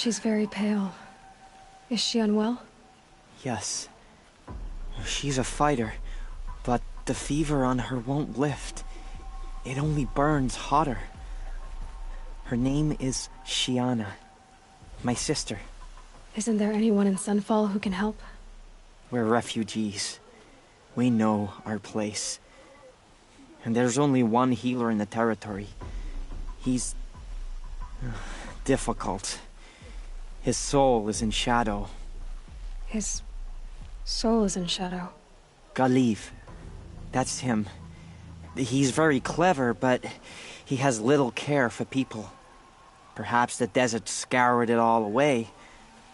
She's very pale. Is she unwell? Yes. She's a fighter, but the fever on her won't lift. It only burns hotter. Her name is Shiana. My sister. Isn't there anyone in Sunfall who can help? We're refugees. We know our place. And there's only one healer in the territory. He's... difficult. His soul is in shadow. His soul is in shadow. Galiv. That's him. He's very clever, but he has little care for people. Perhaps the desert scoured it all away.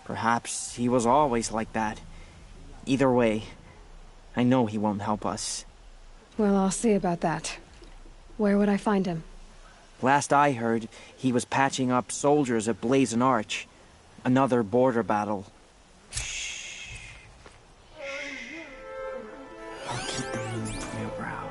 Perhaps he was always like that. Either way, I know he won't help us. Well, I'll see about that. Where would I find him? Last I heard, he was patching up soldiers at Blazon Arch. Another border battle. Shh. I'll keep the moon from your brow.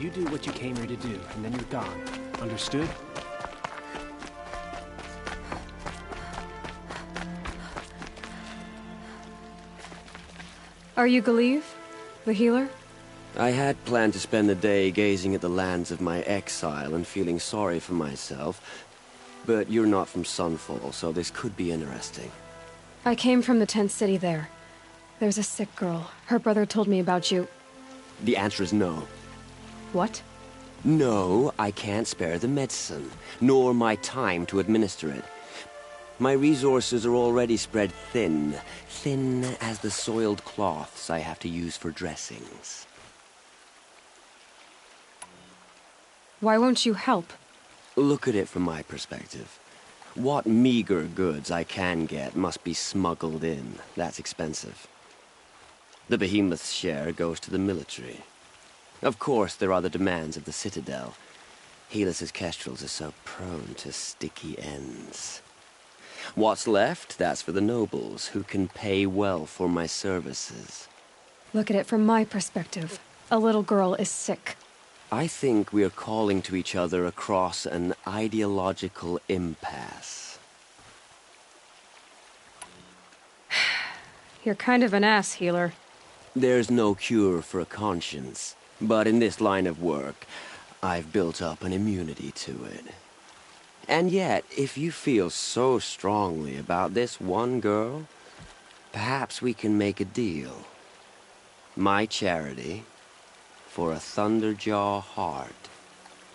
You do what you came here to do, and then you're gone. Understood? Are you Galiv? The healer? I had planned to spend the day gazing at the lands of my exile and feeling sorry for myself. But you're not from Sunfall, so this could be interesting. I came from the tent city there. There's a sick girl. Her brother told me about you. The answer is no. What? No, I can't spare the medicine, nor my time to administer it. My resources are already spread thin, thin as the soiled cloths I have to use for dressings. Why won't you help? Look at it from my perspective. What meager goods I can get must be smuggled in. That's expensive. The behemoth's share goes to the military. Of course, there are the demands of the Citadel. Helis's kestrels are so prone to sticky ends. What's left, that's for the nobles, who can pay well for my services. Look at it from my perspective. A little girl is sick. I think we're calling to each other across an ideological impasse. You're kind of an ass, healer. There's no cure for a conscience. But in this line of work, I've built up an immunity to it. And yet, if you feel so strongly about this one girl, perhaps we can make a deal. My charity for a Thunderjaw heart.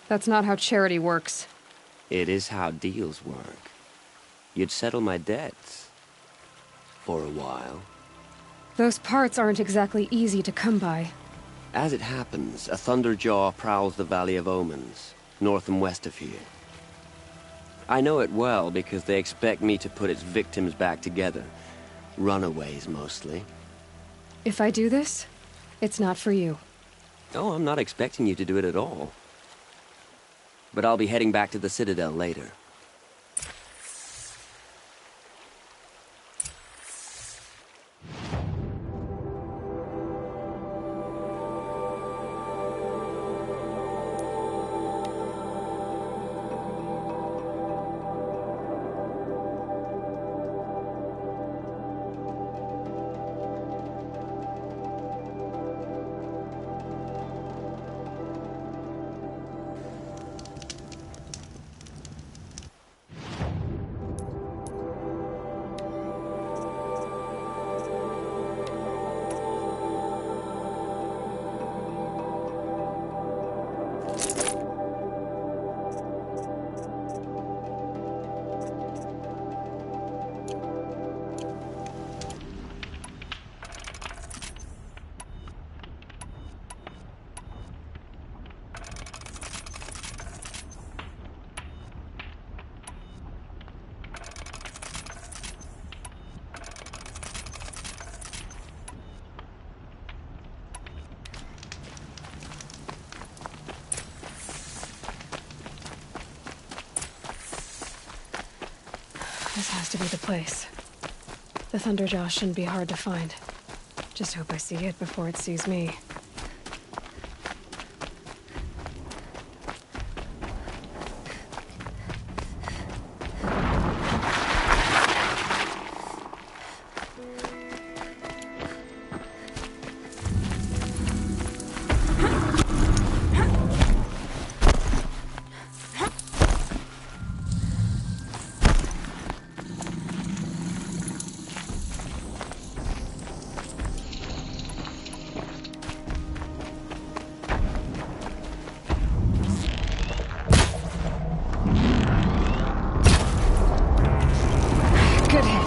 That's not how charity works. It is how deals work. You'd settle my debts. For a while. Those parts aren't exactly easy to come by. As it happens, a Thunderjaw prowls the Valley of Omens, north and west of here. I know it well because they expect me to put its victims back together. Runaways, mostly. If I do this, it's not for you. Oh, I'm not expecting you to do it at all. But I'll be heading back to the Citadel later. This has to be the place. The Thunderjaw shouldn't be hard to find. Just hope I see it before it sees me. Good hit.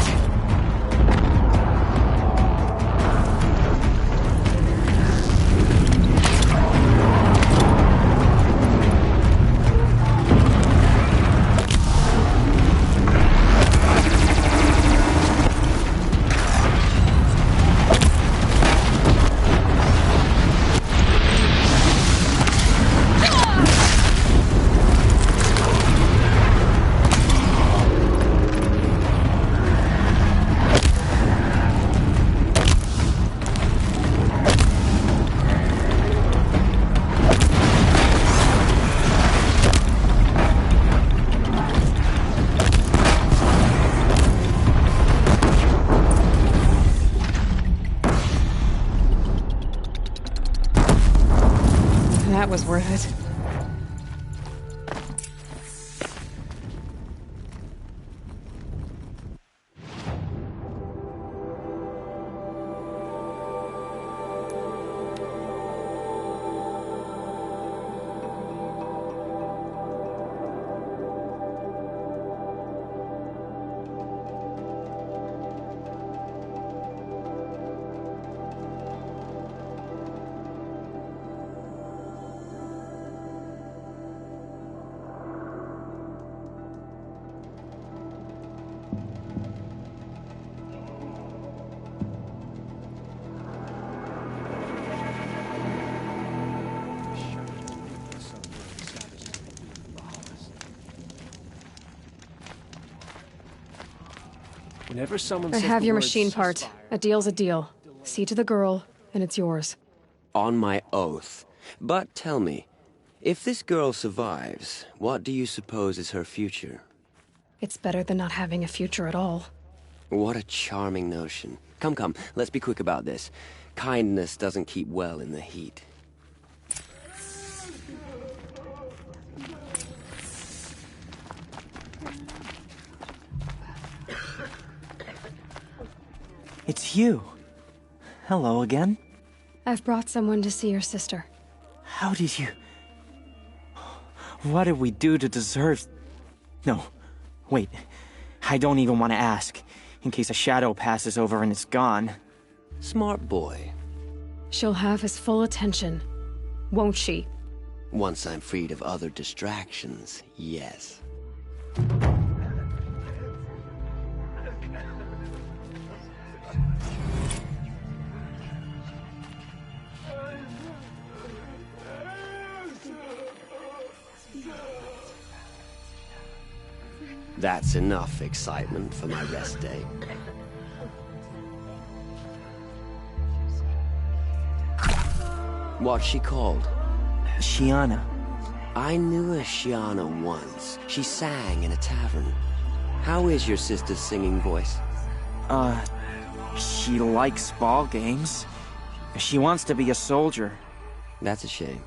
That was worth it. Whenever someone I says have the your word machine part. ceasefire, A deal's a deal. See to the girl, and it's yours. On my oath. But tell me, if this girl survives, what do you suppose is her future? It's better than not having a future at all. What a charming notion. Come, come, let's be quick about this. Kindness doesn't keep well in the heat. It's you. Hello again. I've brought someone to see your sister. How did you... What did we do to deserve... No, wait. I don't even want to ask, in case a shadow passes over and it's gone. Smart boy. She'll have his full attention, won't she? Once I'm freed of other distractions, yes. That's enough excitement for my rest day. What's she called? Shiana. I knew a Shiana once. She sang in a tavern. How is your sister's singing voice? She likes ball games. She wants to be a soldier. That's a shame.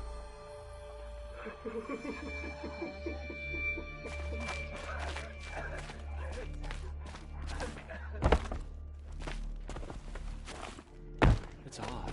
it's odd.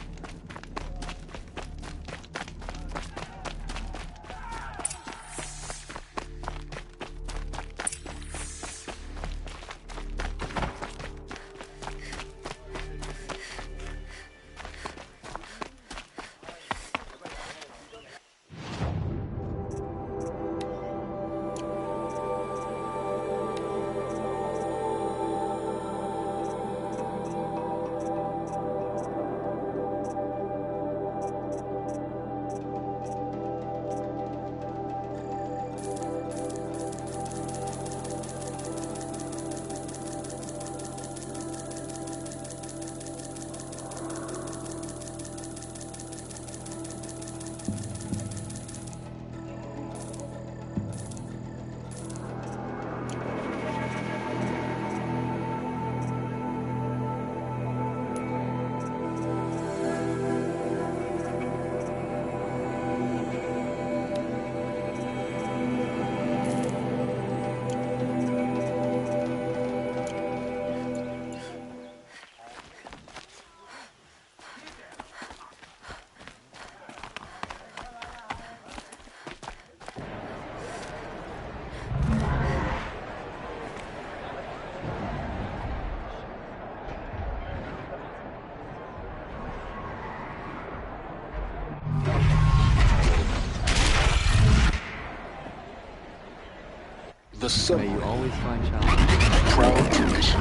The sun. May you always find challenges. Proud to mission.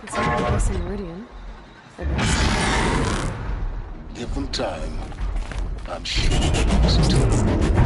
It's not a place in Meridian. Give them time. I'm sure they'll listen.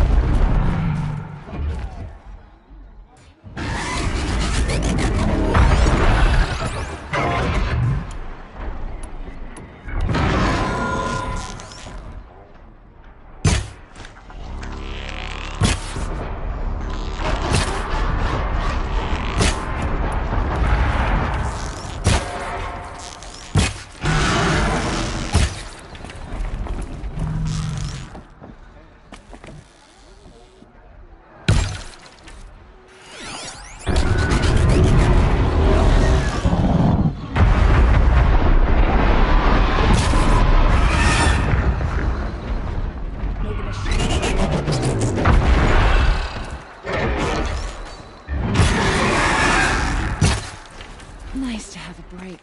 Nice to have a break.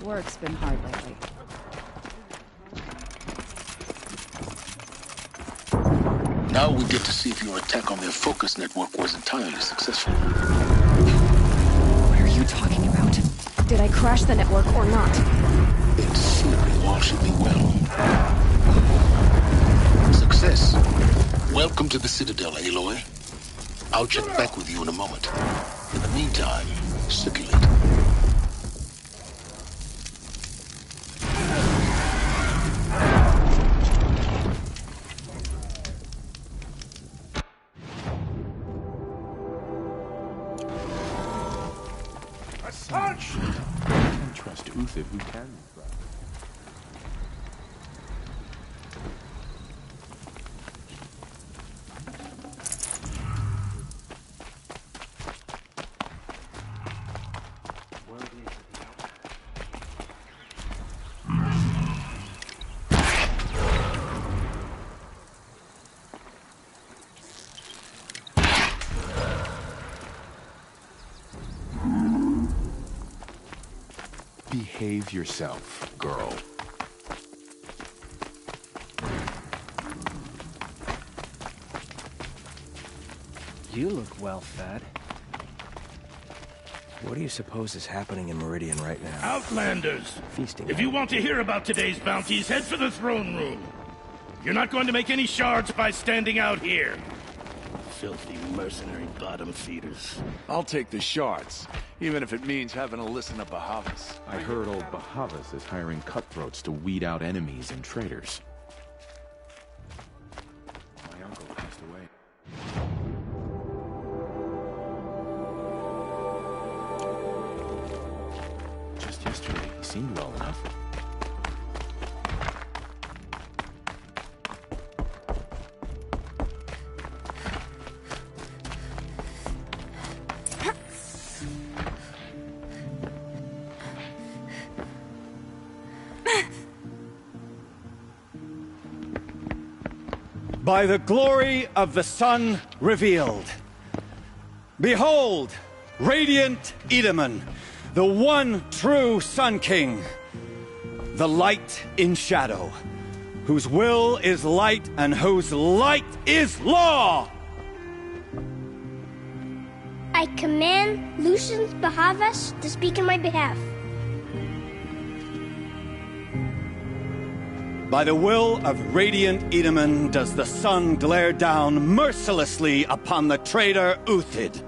Work's been hard lately. Now we get to see if your attack on their focus network was entirely successful. What are you talking about? Did I crash the network or not? In theory, all should be well. Success. Welcome to the Citadel, Aloy. I'll check back with you in a moment. In the meantime, circulate. Trust Uthid, who can trust? Behave yourself, girl. You look well fed. What do you suppose is happening in Meridian right now? Outlanders! Feasting. If you want to hear about today's bounties, head for the throne room. You're not going to make any shards by standing out here. Filthy mercenary bottom feeders. I'll take the shards, even if it means having to listen to Bahavas. I heard old Bahavas is hiring cutthroats to weed out enemies and traitors. My uncle passed away. Just yesterday, he seemed well enough. By the glory of the sun revealed. Behold, radiant Edaman, the one true Sun King, the light in shadow, whose will is light and whose light is law! I command Lucius Bahavas to speak in my behalf. By the will of radiant Edaman does the sun glare down mercilessly upon the traitor Uthid.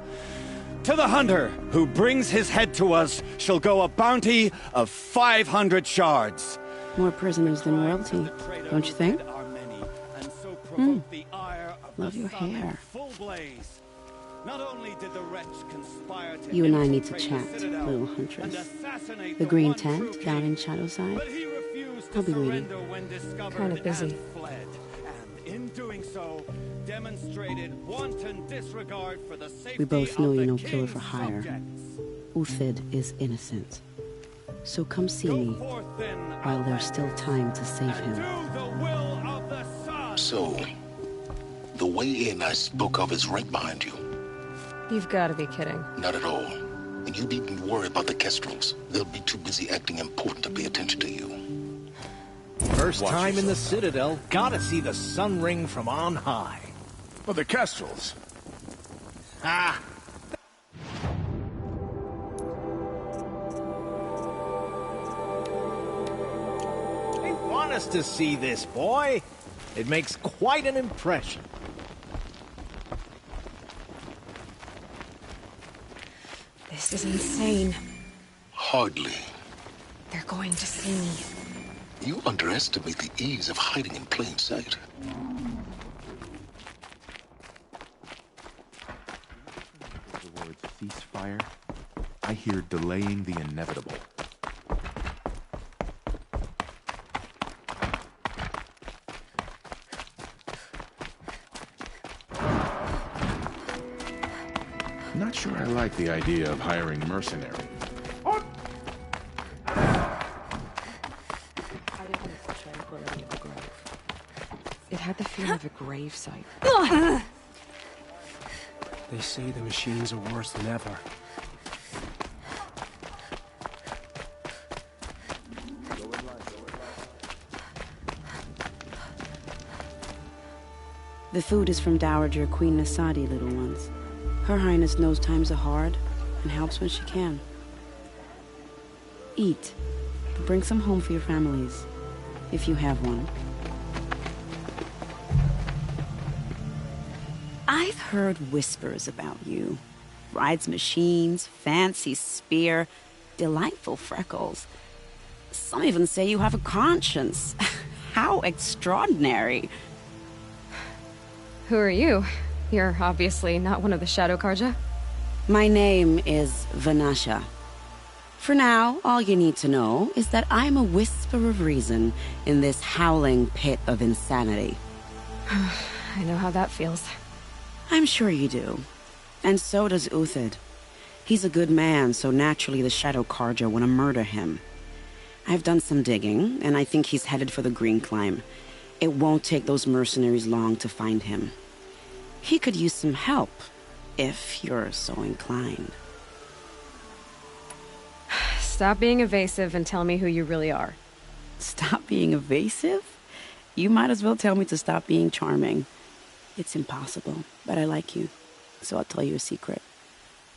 To the hunter who brings his head to us shall go a bounty of 500 shards. More prisoners than royalty, don't you think? Love your hair. Not only did the wretch conspire to You and I need to chat, little huntress. The green tent down in Shadowside? I'll be waiting. Kind of busy. And in doing so, demonstrated wanton disregard for the safety We both know of you're the no killer for king's hire. subjects. Uthid is innocent. So come see me while there's still time to save him. So, the way in I spoke of is right behind you. You've got to be kidding. Not at all. And you needn't worry about the Kestrels. They'll be too busy acting important to pay attention to you. First time in the Citadel, gotta see the sun ring from on high. But the Kestrels. Ah, want us to see this, boy. It makes quite an impression. This is insane. Hardly. They're going to see me. You underestimate the ease of hiding in plain sight. The words ceasefire, I hear delaying the inevitable. Not sure I like the idea of hiring mercenaries. It had the feel of a grave site. They say the machines are worse than ever. The food is from Dowager Queen Nasadi, little ones. Her Highness knows times are hard and helps when she can. Eat. Bring some home for your families, if you have one. I've heard whispers about you. Rides machines, fancy spear, delightful freckles. Some even say you have a conscience. How extraordinary. Who are you? You're obviously not one of the Shadow Karja. My name is Vanasha. For now, all you need to know is that I'm a whisper of reason in this howling pit of insanity. I know how that feels. I'm sure you do. And so does Uthid. He's a good man, so naturally the Shadow Karja want to murder him. I've done some digging, and I think he's headed for the Green Climb. It won't take those mercenaries long to find him. He could use some help, if you're so inclined. Stop being evasive and tell me who you really are. Stop being evasive? You might as well tell me to stop being charming. It's impossible, but I like you, so I'll tell you a secret.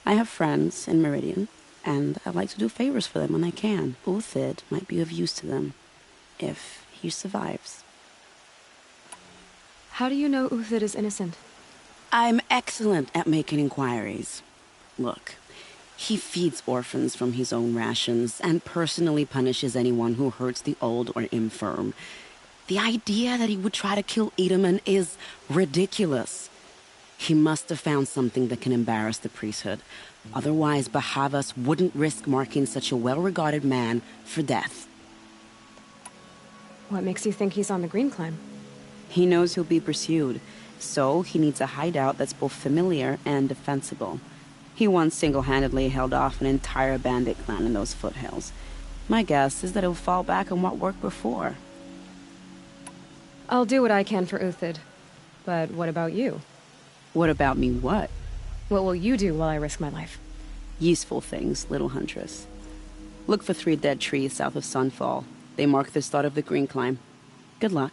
I have friends in Meridian, and I like to do favors for them when I can. Uthid might be of use to them, if he survives. How do you know Uthid is innocent? I'm excellent at making inquiries. Look, he feeds orphans from his own rations and personally punishes anyone who hurts the old or infirm. The idea that he would try to kill Edelman is ridiculous. He must have found something that can embarrass the priesthood. Otherwise, Bahavas wouldn't risk marking such a well-regarded man for death. What makes you think he's on the Green Climb? He knows he'll be pursued, so he needs a hideout that's both familiar and defensible. He once single-handedly held off an entire bandit clan in those foothills. My guess is that he'll fall back on what worked before. I'll do what I can for Uthid. But what about you? What about me what? What will you do while I risk my life? Useful things, little huntress. Look for 3 dead trees south of Sunfall. They mark the start of the Green Climb. Good luck.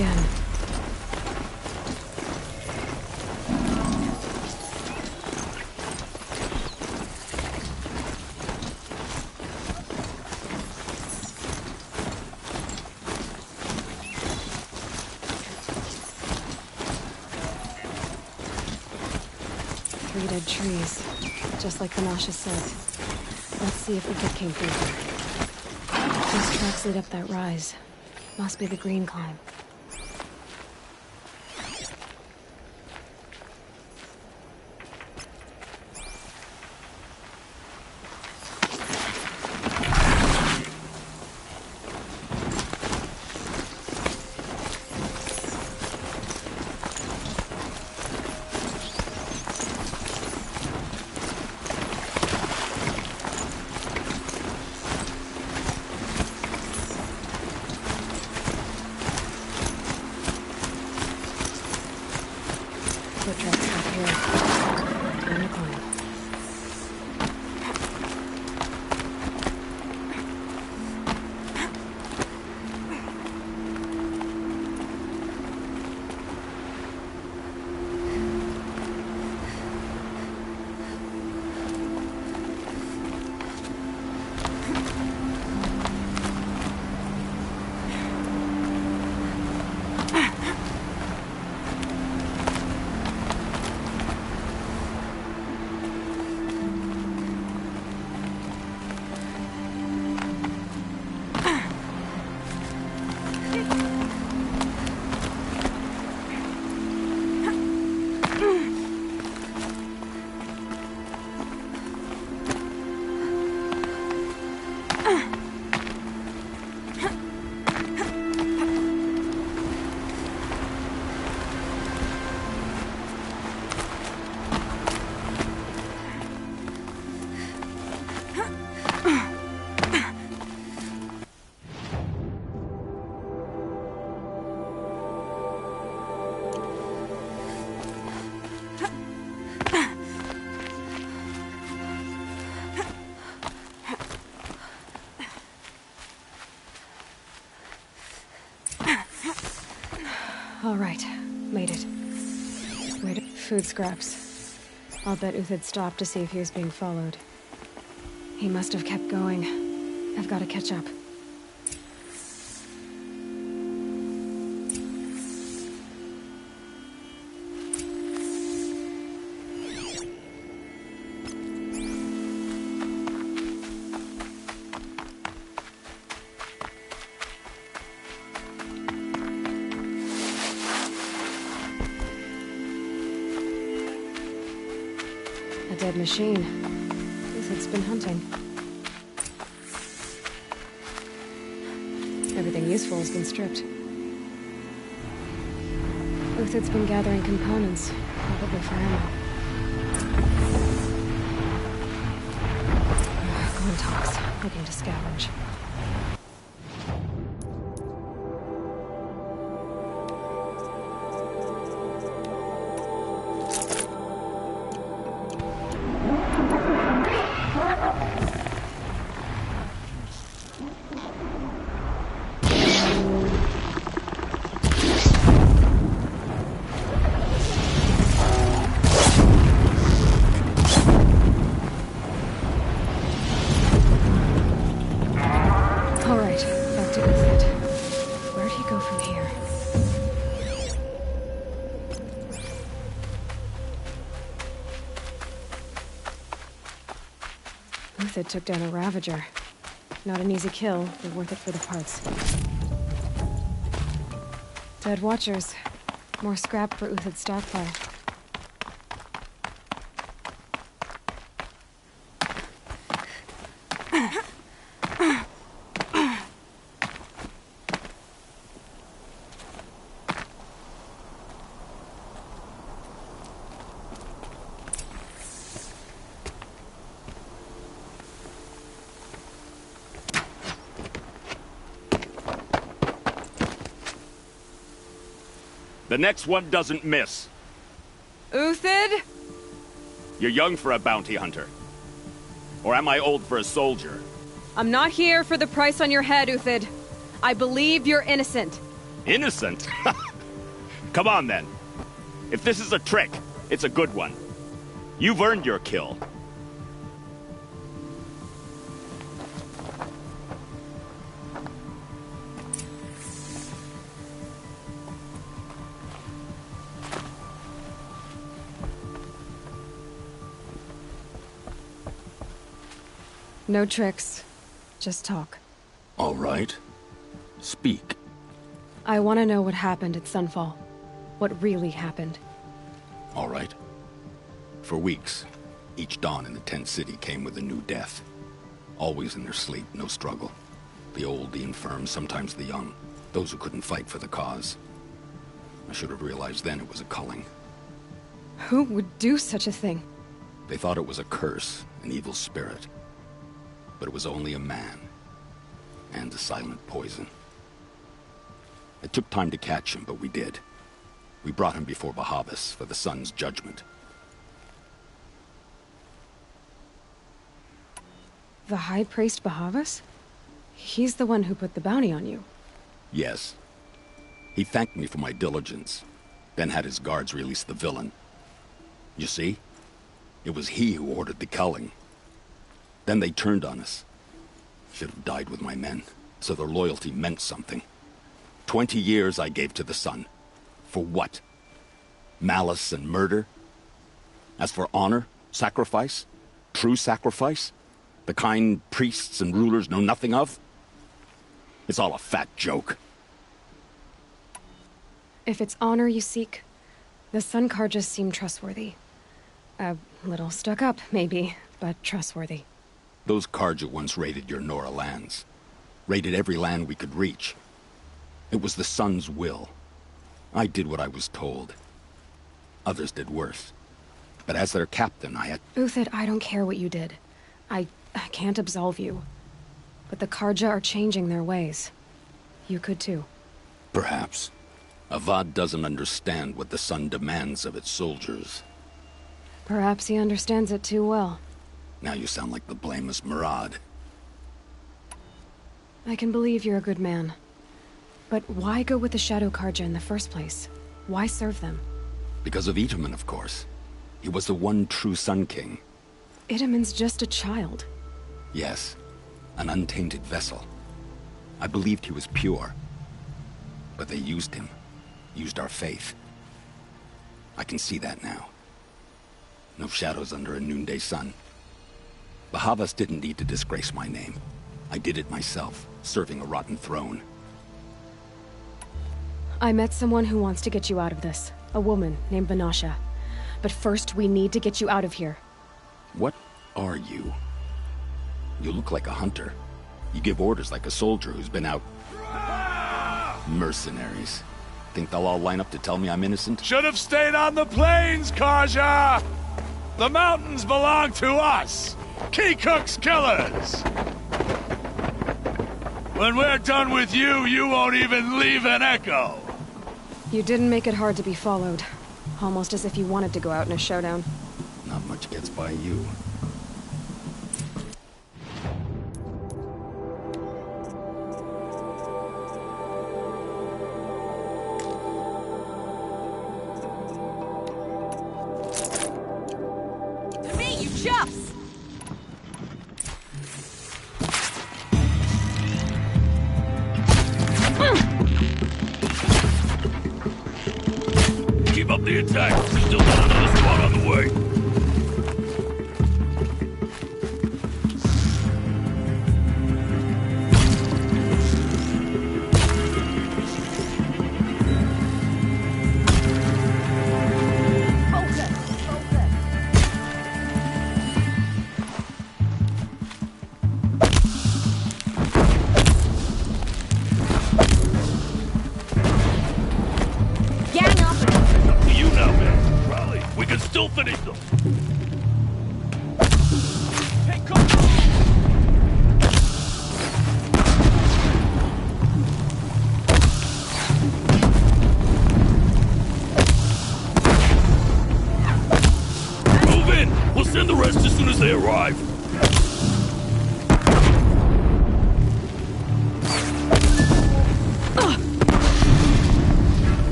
again. Three dead trees, just like Vanasha said. Let's see if Uthid came through here. These tracks lead up that rise. Must be the green climb. Foot tracks up here. Time to climb. All right, made it. Wait, food scraps. I'll bet Uthid stopped to see if he was being followed. He must have kept going. I've got to catch up. A dead machine. Uthid's been hunting. Everything useful has been stripped. Uthid's been gathering components, probably for ammo. Gone talks, looking to scavenge. Uthid took down a Ravager. Not an easy kill, but worth it for the parts. Dead Watchers. More scrap for Uthid's stockpile. The next one doesn't miss. Uthid? You're young for a bounty hunter. Or am I old for a soldier? I'm not here for the price on your head, Uthid. I believe you're innocent. Innocent? Come on, then. If this is a trick, it's a good one. You've earned your kill. No tricks. Just talk. All right. Speak. I want to know what happened at Sunfall. What really happened. All right. For weeks, each dawn in the tent city came with a new death. Always in their sleep, no struggle. The old, the infirm, sometimes the young. Those who couldn't fight for the cause. I should have realized then it was a culling. Who would do such a thing? They thought it was a curse, an evil spirit. But it was only a man. And a silent poison. It took time to catch him, but we did. We brought him before Bahavas for the sun's judgment. The High Priest Bahavas? He's the one who put the bounty on you. Yes. He thanked me for my diligence, then had his guards release the villain. You see? It was he who ordered the culling. Then they turned on us. Should have died with my men, so their loyalty meant something. 20 years I gave to the sun. For what? Malice and murder? As for honor, sacrifice, true sacrifice, the kind priests and rulers know nothing of? It's all a fat joke. If it's honor you seek, the Sun Karjas seem trustworthy. A little stuck up, maybe, but trustworthy. Those Karja once raided your Nora lands. Raided every land we could reach. It was the Sun's will. I did what I was told. Others did worse. But as their captain, I had... Uthid, I don't care what you did. I can't absolve you. But the Karja are changing their ways. You could too. Perhaps. Avad doesn't understand what the Sun demands of its soldiers. Perhaps he understands it too well. Now you sound like the blameless Murad. I can believe you're a good man. But why go with the Shadow Karja in the first place? Why serve them? Because of Itaman, of course. He was the one true Sun King. Itaman's just a child. Yes. An untainted vessel. I believed he was pure. But they used him. Used our faith. I can see that now. No shadows under a noonday sun. Bahavas didn't need to disgrace my name. I did it myself, serving a rotten throne. I met someone who wants to get you out of this. A woman named Vanasha. But first, we need to get you out of here. What are you? You look like a hunter. You give orders like a soldier who's been out... Mercenaries. Think they'll all line up to tell me I'm innocent? Should have stayed on the plains, Karja! The mountains belong to us! Kikuk's killers! When we're done with you, you won't even leave an echo! You didn't make it hard to be followed. Almost as if you wanted to go out in a showdown. Not much gets by you. To me, you chuffs! Keep up the attack. Still got another squad on the way. Still finish them. Move in. We'll send the rest as soon as they arrive.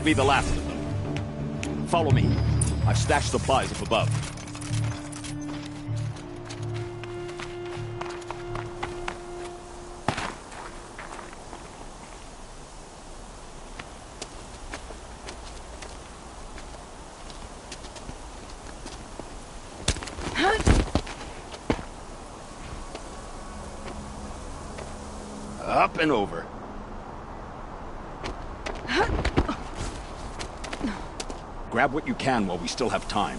be the last of them. Follow me. I've stashed supplies up above. Up and over. Grab what you can while we still have time.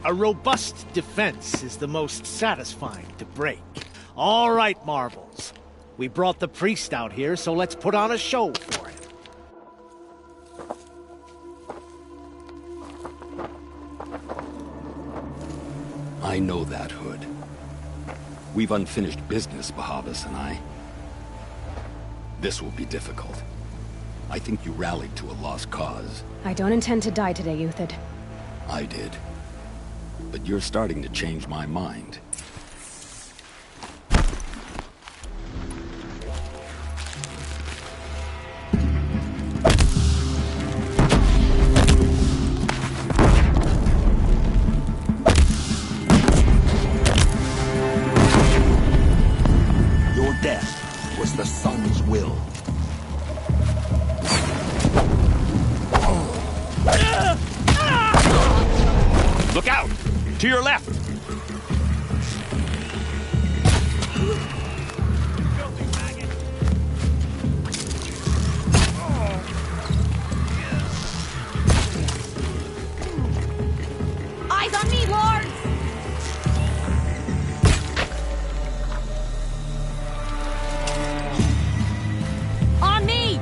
A robust defense is the most satisfying to break. All right, Marvels. We brought the priest out here, so let's put on a show for him. I know that, Hood. We've unfinished business, Bahavas and I. This will be difficult. I think you rallied to a lost cause. I don't intend to die today, Uthid. I did. But you're starting to change my mind. Your death was the Sun's will. Look out! To your left! Eyes on me, Lord! On me!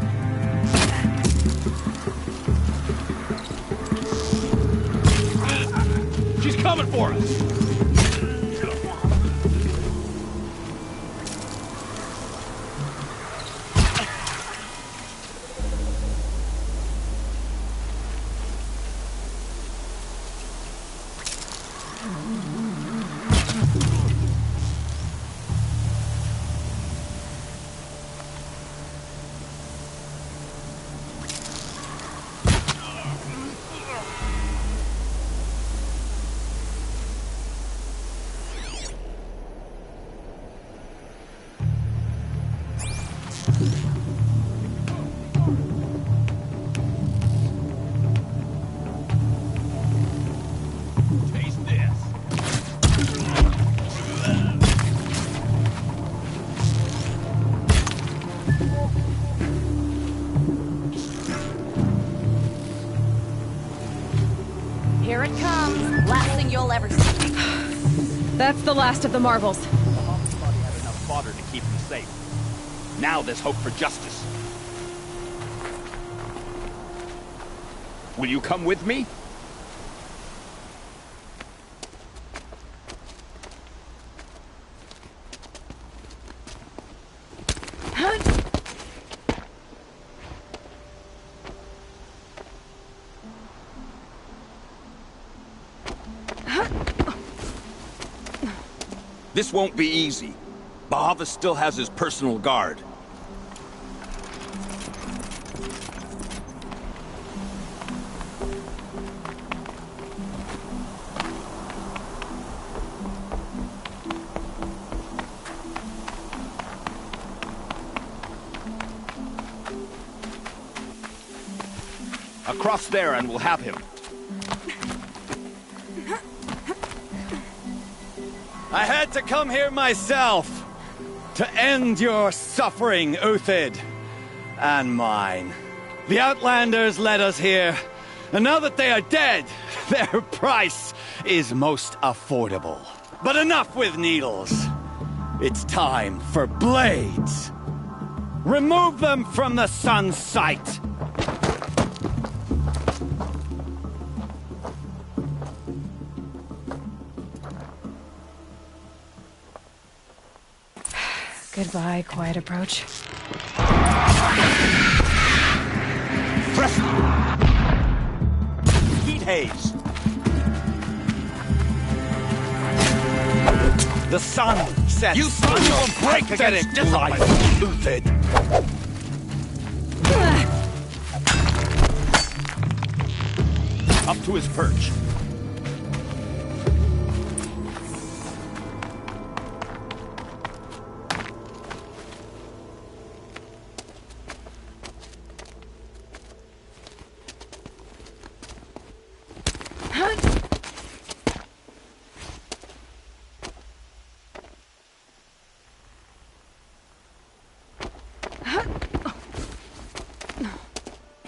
She's coming for us! Here it comes. Last thing you'll ever see. That's the last of the Marvels. Bahamut's body had enough fodder to keep him safe. Now there's hope for justice. Will you come with me? This won't be easy. Bahavas still has his personal guard. Across there and we'll have him. I had to come here myself to end your suffering, Uthid, and mine. The Outlanders led us here, and now that they are dead, their price is most affordable. But enough with needles. It's time for blades. Remove them from the sun's sight. Goodbye, quiet approach. Fresh heat haze. The sun sets. You son of a brick against life, Uthid. Up to his perch.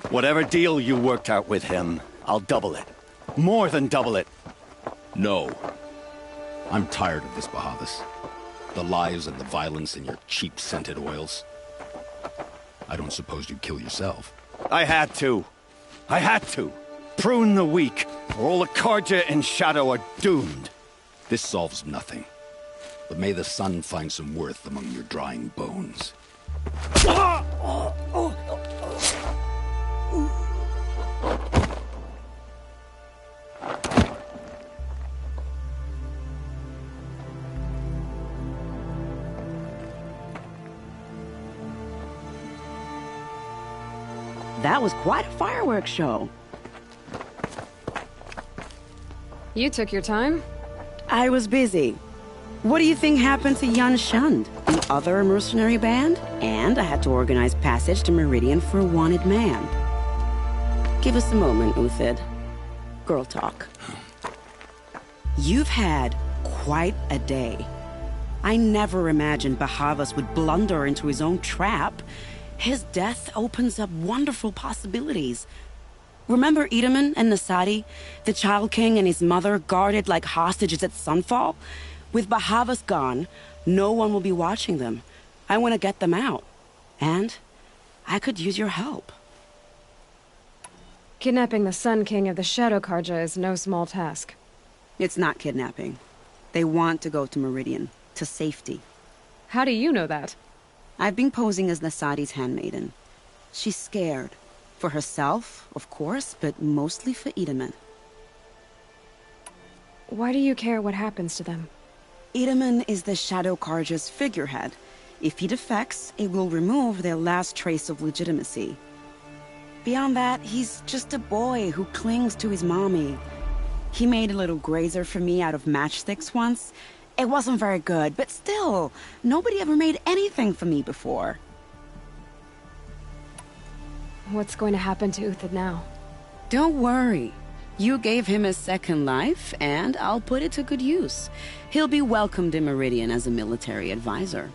Whatever deal you worked out with him, I'll double it. More than double it. No. I'm tired of this, Bahavas. The lies and the violence and your cheap scented oils. I don't suppose you'd kill yourself. I had to. I had to. Prune the weak, or all the Karja in Shadow are doomed. This solves nothing. But may the sun find some worth among your drying bones. That was quite a fireworks show. You took your time? I was busy. What do you think happened to Yan Shund, the other mercenary band? And I had to organize passage to Meridian for a wanted man. Give us a moment, Uthid. Girl talk. You've had quite a day. I never imagined Bahavas would blunder into his own trap. His death opens up wonderful possibilities. Remember Edaman and Nasadi, the Child King and his mother guarded like hostages at Sunfall? With Bahavas gone, no one will be watching them. I want to get them out. And I could use your help. Kidnapping the Sun King of the Shadow Karja is no small task. It's not kidnapping. They want to go to Meridian, to safety. How do you know that? I've been posing as Nasadi's handmaiden. She's scared. For herself, of course, but mostly for Edaman. Why do you care what happens to them? Edaman is the Shadow Karja's figurehead. If he defects, it will remove their last trace of legitimacy. Beyond that, he's just a boy who clings to his mommy. He made a little grazer for me out of matchsticks once. It wasn't very good, but still, nobody ever made anything for me before. What's going to happen to Uthid now? Don't worry. You gave him a second life, and I'll put it to good use. He'll be welcomed in Meridian as a military advisor.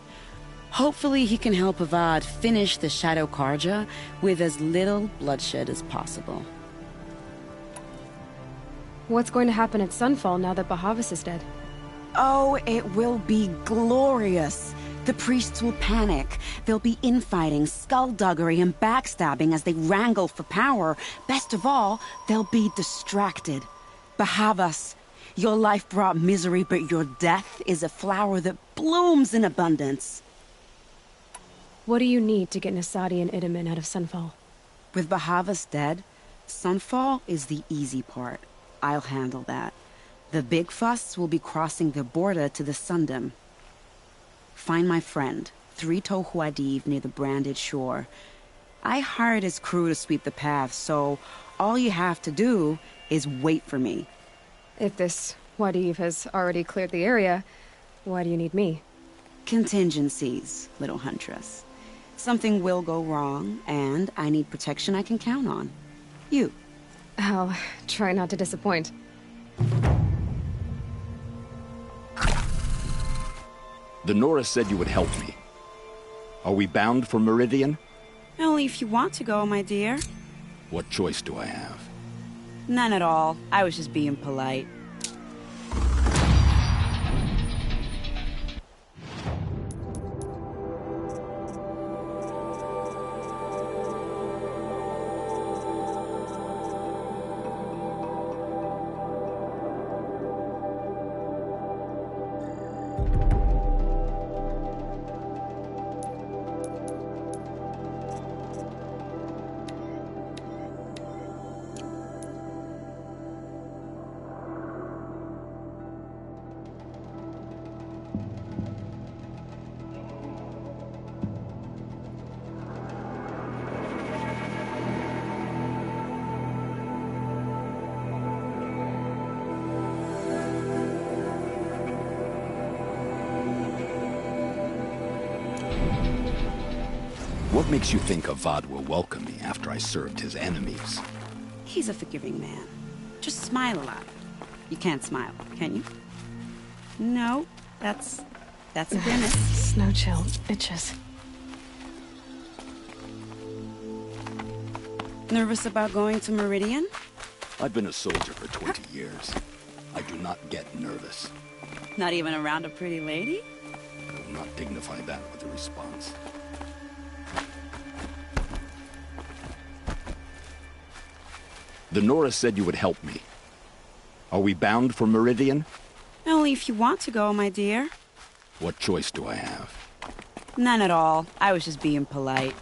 Hopefully he can help Avad finish the Shadow Karja with as little bloodshed as possible. What's going to happen at Sunfall now that Bahavas is dead? Oh, it will be glorious. The priests will panic. There'll be infighting, skullduggery, and backstabbing as they wrangle for power. Best of all, they'll be distracted. Bahavas, your life brought misery, but your death is a flower that blooms in abundance. What do you need to get Nasadi and Edaman out of Sunfall? With Bahavas dead, Sunfall is the easy part. I'll handle that. The big fuss will be crossing the border to the Sundom. Find my friend, 3 Tohuadiv near the branded shore. I hired his crew to sweep the path, so all you have to do is wait for me. If this Wadiv has already cleared the area, why do you need me? Contingencies, little huntress. Something will go wrong, and I need protection I can count on. You. I'll try not to disappoint. The Nora said you would help me. Are we bound for Meridian? Only if you want to go, my dear. What choice do I have? None at all. I was just being polite. What makes you think Avad will welcome me after I served his enemies? He's a forgiving man. Just smile a lot. You can't smile, can you? No, that's a grimace. Snow chill itches. Nervous about going to Meridian? I've been a soldier for 20 years. I do not get nervous. Not even around a pretty lady? I will not dignify that with a response. The Nora said you would help me. Are we bound for Meridian? Only if you want to go, my dear. What choice do I have? None at all. I was just being polite.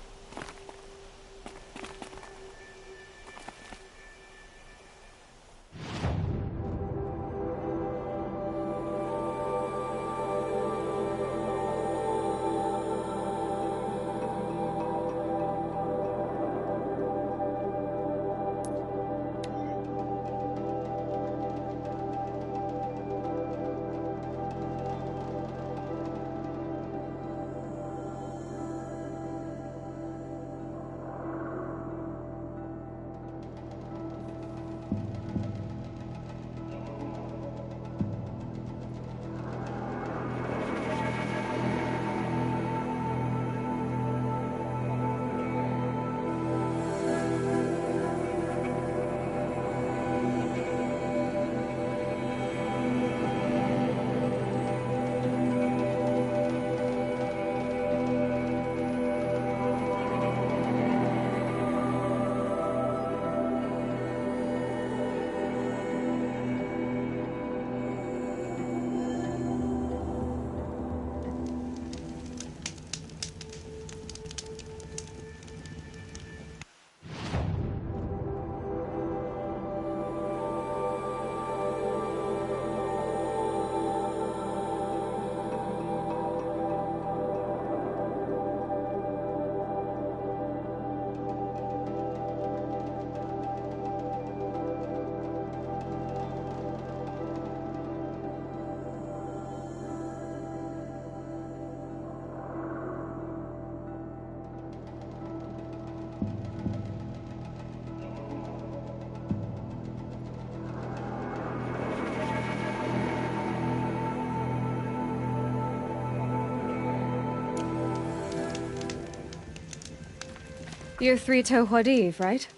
You're Three-Toe Huadiv, right?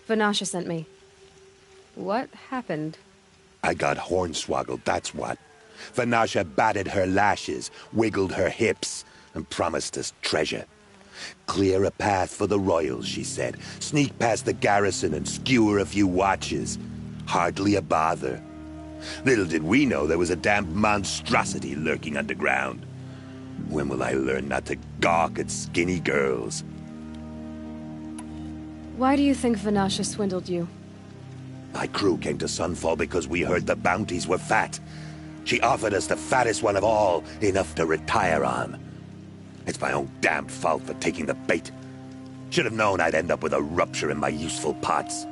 Vanasha sent me. What happened? I got hornswoggled, that's what. Vanasha batted her lashes, wiggled her hips, and promised us treasure. Clear a path for the royals, she said. Sneak past the garrison and skewer a few watches. Hardly a bother. Little did we know there was a damned monstrosity lurking underground. When will I learn not to gawk at skinny girls? Why do you think Vanasha swindled you? My crew came to Sunfall because we heard the bounties were fat. She offered us the fattest one of all, enough to retire on. It's my own damned fault for taking the bait. Should have known I'd end up with a rupture in my useful parts.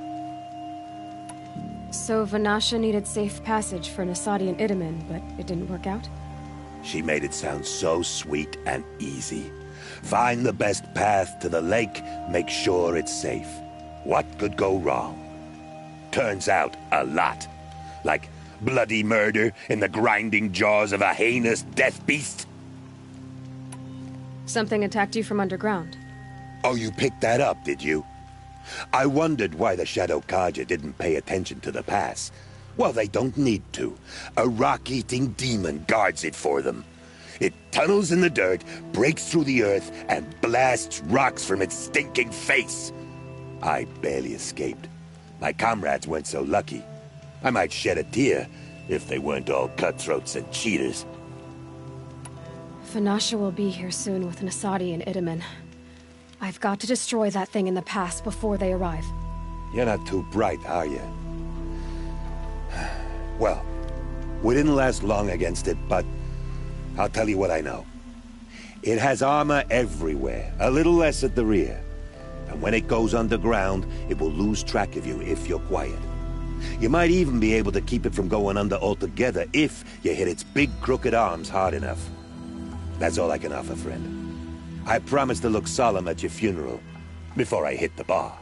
So Vanasha needed safe passage for Nasadi and Itamen, but it didn't work out? She made it sound so sweet and easy. Find the best path to the lake, make sure it's safe. What could go wrong? Turns out, a lot. Like bloody murder in the grinding jaws of a heinous death beast. Something attacked you from underground. Oh, you picked that up, did you? I wondered why the Shadow Kaja didn't pay attention to the pass. Well, they don't need to. A rock-eating demon guards it for them. It tunnels in the dirt, breaks through the earth, and blasts rocks from its stinking face. I barely escaped. My comrades weren't so lucky. I might shed a tear if they weren't all cutthroats and cheaters. Vanasha will be here soon with Nasadi and Itamen. I've got to destroy that thing in the pass before they arrive. You're not too bright, are you? Well, we didn't last long against it, but I'll tell you what I know. It has armor everywhere, a little less at the rear. And when it goes underground, it will lose track of you if you're quiet. You might even be able to keep it from going under altogether if you hit its big crooked arms hard enough. That's all I can offer, friend. I promise to look solemn at your funeral before I hit the bar.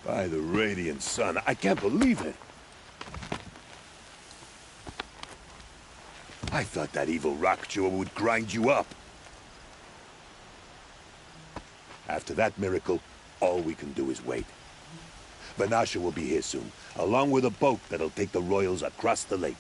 By the radiant sun, I can't believe it. I thought that evil rock chewer would grind you up. After that miracle, all we can do is wait. Vanasha will be here soon, along with a boat that'll take the royals across the lake.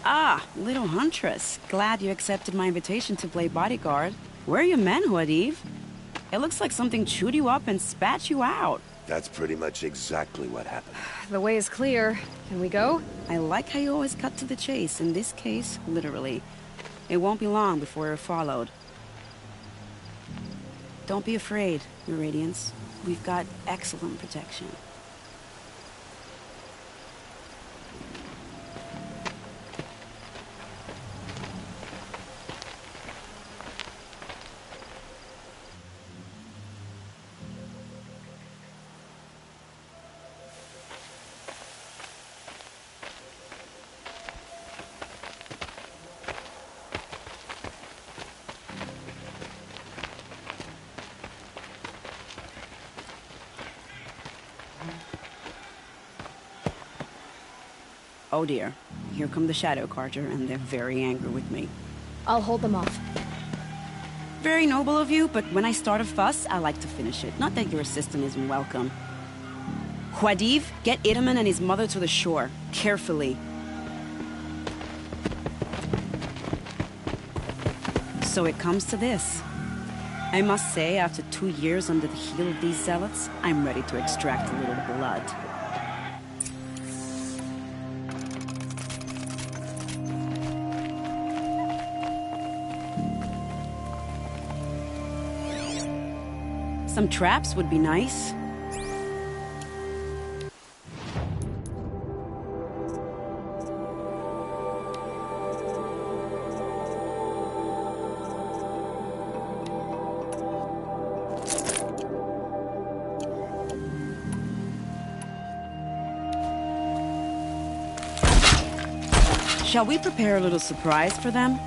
Ah, little huntress. Glad you accepted my invitation to play bodyguard. Where are your manhood, Eve? It looks like something chewed you up and spat you out. That's pretty much exactly what happened. The way is clear. Can we go? I like how you always cut to the chase. In this case, literally. It won't be long before we're followed. Don't be afraid, Your Radiance. We've got excellent protection. Oh dear. Here come the Shadow Carja, and they're very angry with me. I'll hold them off. Very noble of you, but when I start a fuss, I like to finish it. Not that your assistant isn't welcome. Huadiv, get Itaman and his mother to the shore. Carefully. So it comes to this. I must say, after 2 years under the heel of these zealots, I'm ready to extract a little blood. Some traps would be nice. Shall we prepare a little surprise for them?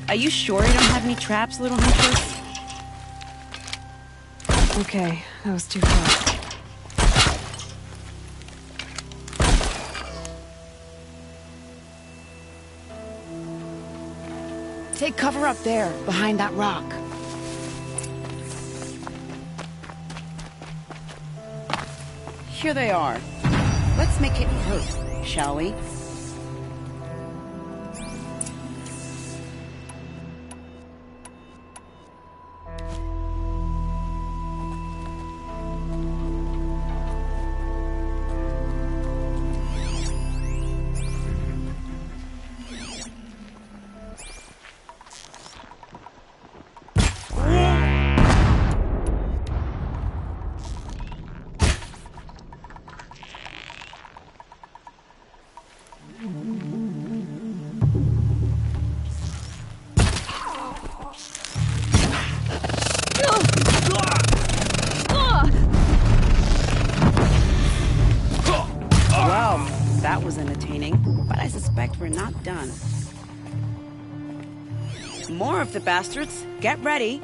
Are you sure you don't have any traps, little huntress? Okay, that was too far. Take cover up there, behind that rock. Here they are. Let's make it hurt, shall we? That was entertaining, but I suspect we're not done. More of the bastards. Get ready.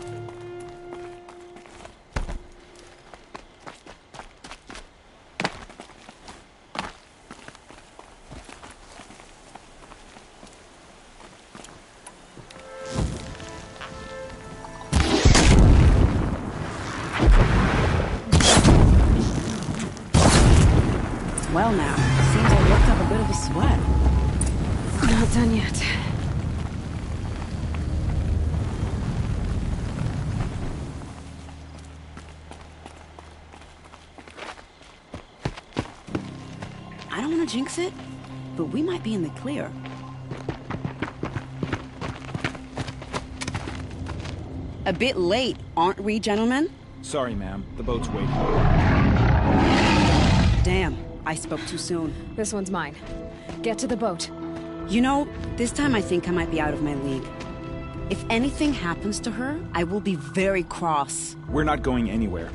Well now, seems I worked up a bit of a sweat. Not done yet. I don't want to jinx it, but we might be in the clear. A bit late, aren't we, gentlemen? Sorry, ma'am. The boat's waiting. Damn, I spoke too soon. This one's mine. Get to the boat. You know, this time I think I might be out of my league. If anything happens to her, I will be very cross. We're not going anywhere.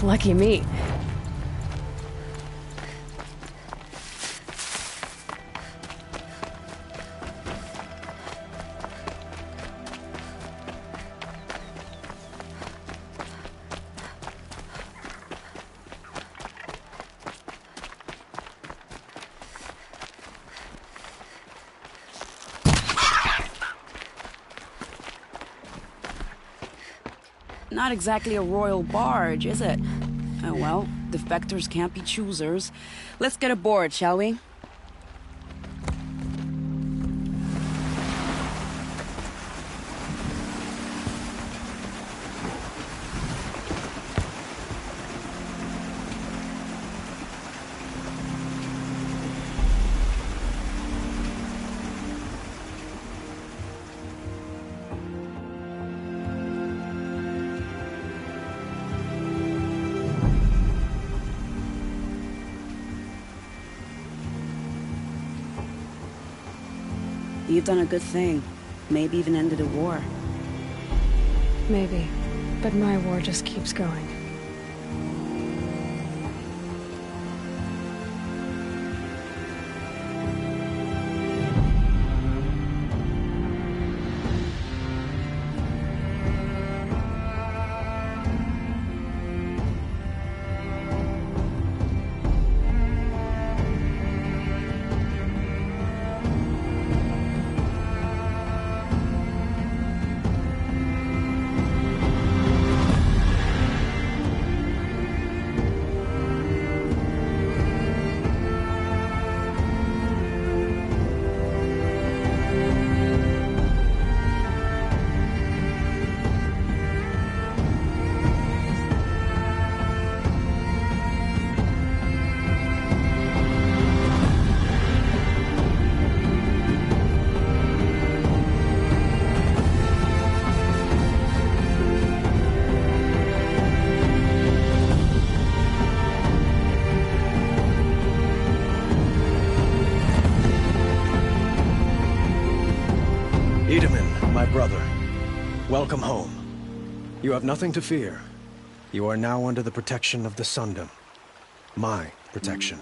Lucky me. Not exactly a royal barge, is it? Oh well, defectors can't be choosers. Let's get aboard, shall we? You've done a good thing. Maybe even ended a war. Maybe. But my war just keeps going. Welcome home. You have nothing to fear. You are now under the protection of the Sundom. My protection.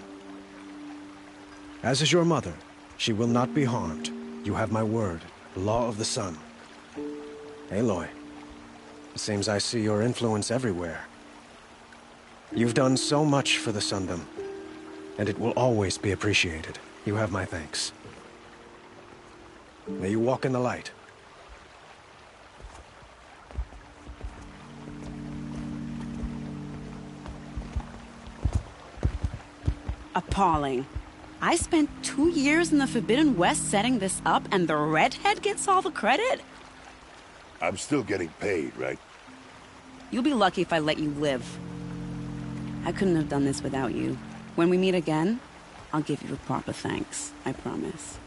As is your mother, she will not be harmed. You have my word, the law of the sun. Aloy, it seems I see your influence everywhere. You've done so much for the Sundom, and it will always be appreciated. You have my thanks. May you walk in the light. Appalling. I spent 2 years in the Forbidden West setting this up, and the redhead gets all the credit? I'm still getting paid, right? You'll be lucky if I let you live. I couldn't have done this without you. When we meet again, I'll give you the proper thanks. I promise.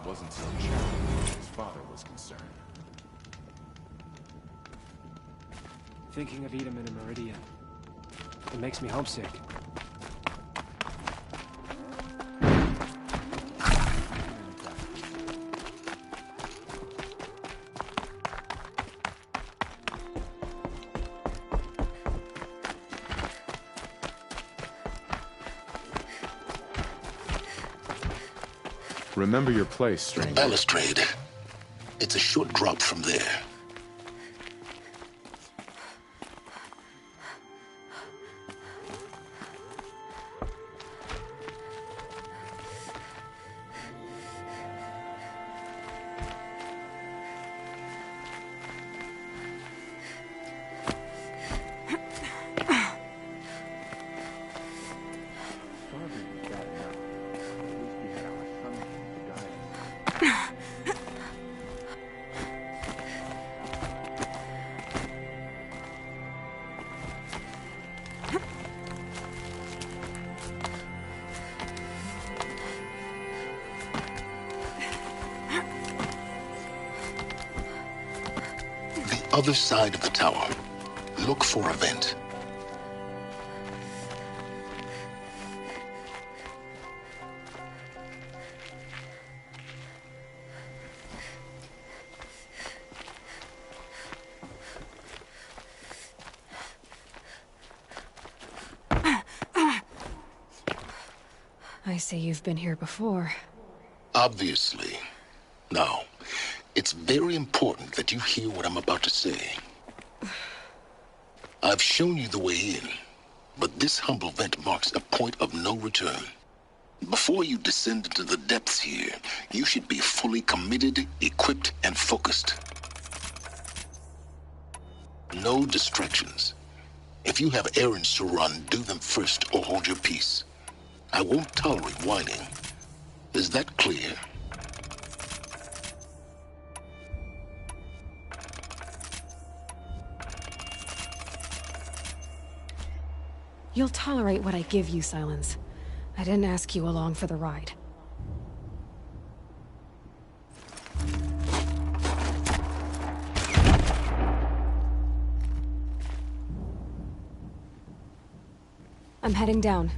Wasn't so charitable as his father was concerned. Thinking of Edaman and Meridian. It makes me homesick. Remember your place, stranger. Balustrade. It's a short drop from there. Other side of the tower. Look for a vent. I say you've been here before. Obviously. Now, it's very important that you hear what I'm about to say. I've shown you the way in, but this humble vent marks a point of no return. Before you descend into the depths here, you should be fully committed, equipped, and focused. No distractions. If you have errands to run, do them first or hold your peace. I won't tolerate whining. Is that clear? You'll tolerate what I give you, Silence. I didn't ask you along for the ride. I'm heading down.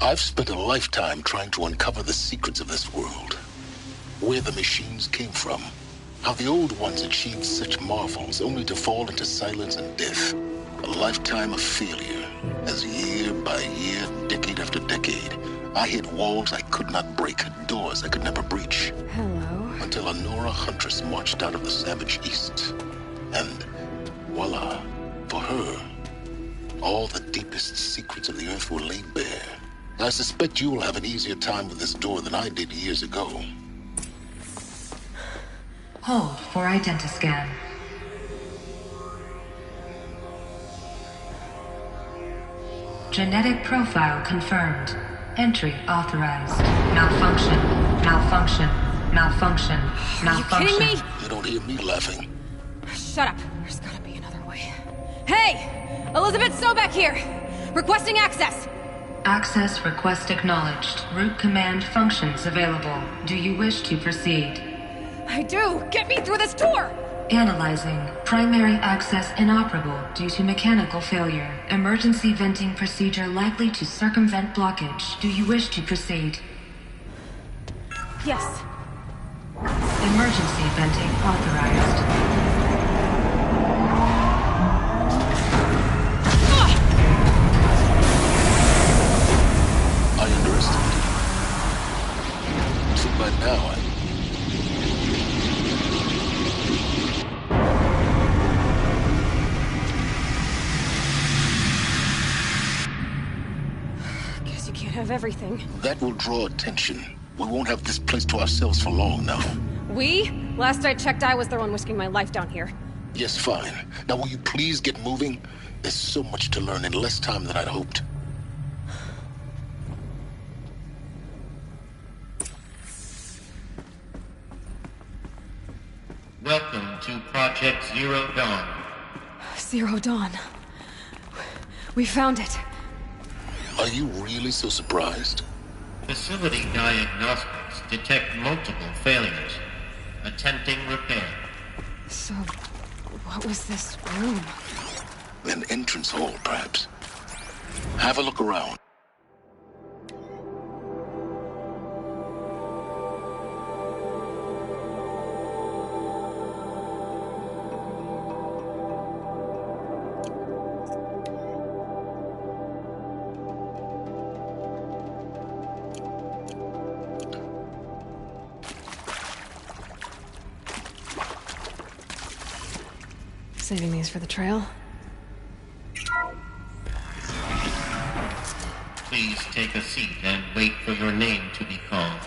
I've spent a lifetime trying to uncover the secrets of this world. Where the machines came from. How the old ones achieved such marvels only to fall into silence and death. A lifetime of failure. As year by year, decade after decade, I hit walls I could not break, doors I could never breach. Hello. Until a Nora huntress marched out of the savage east. And voila, for her, all the deepest secrets of the earth were laid bare. I suspect you will have an easier time with this door than I did years ago. Hold for identiscan. Genetic profile confirmed. Entry authorized. Malfunction. Malfunction. Malfunction. Malfunction. Are you kidding me? You don't hear me laughing. Shut up. There's gotta be another way. Hey! Elizabeth Sobek here! Requesting access! Access request acknowledged. Root command functions available. Do you wish to proceed? I do! Get me through this door! Analyzing. Primary access inoperable due to mechanical failure. Emergency venting procedure likely to circumvent blockage. Do you wish to proceed? Yes. Emergency venting authorized. I underestimated you. So by now, Have everything. That will draw attention. We won't have this place to ourselves for long now. We? Last I checked, I was the one risking my life down here. Yes, fine. Now will you please get moving? There's so much to learn in less time than I'd hoped. Welcome to Project Zero Dawn. Zero Dawn. We found it. Are you really so surprised? Facility diagnostics detect multiple failures. Attempting repair. So, what was this room? An entrance hall, perhaps. Have a look around. Saving these for the trail. Please take a seat and wait for your name to be called.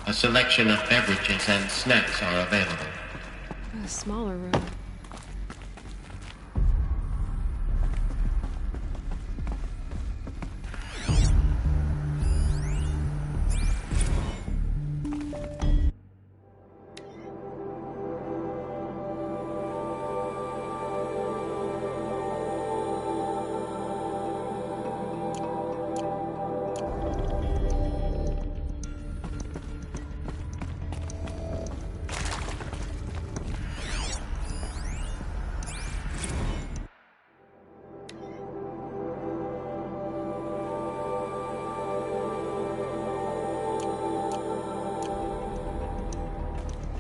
A selection of beverages and snacks are available. A smaller room.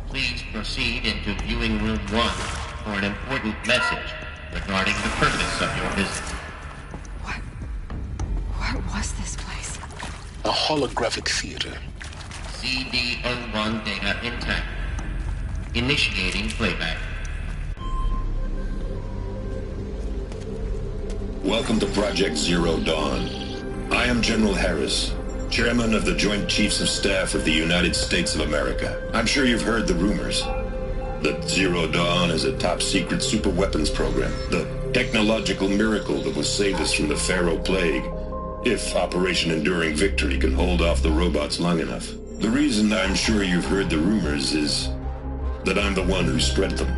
Please proceed into viewing room 1 for an important message regarding the purpose of your visit. What was this place? A holographic theater. CD01 data intact. Initiating playback. Welcome to Project Zero Dawn. I am General Harris, Chairman of the Joint Chiefs of Staff of the United States of America. I'm sure you've heard the rumors that Zero Dawn is a top-secret superweapons program, the technological miracle that will save us from the Pharaoh Plague, if Operation Enduring Victory can hold off the robots long enough. The reason I'm sure you've heard the rumors is that I'm the one who spread them,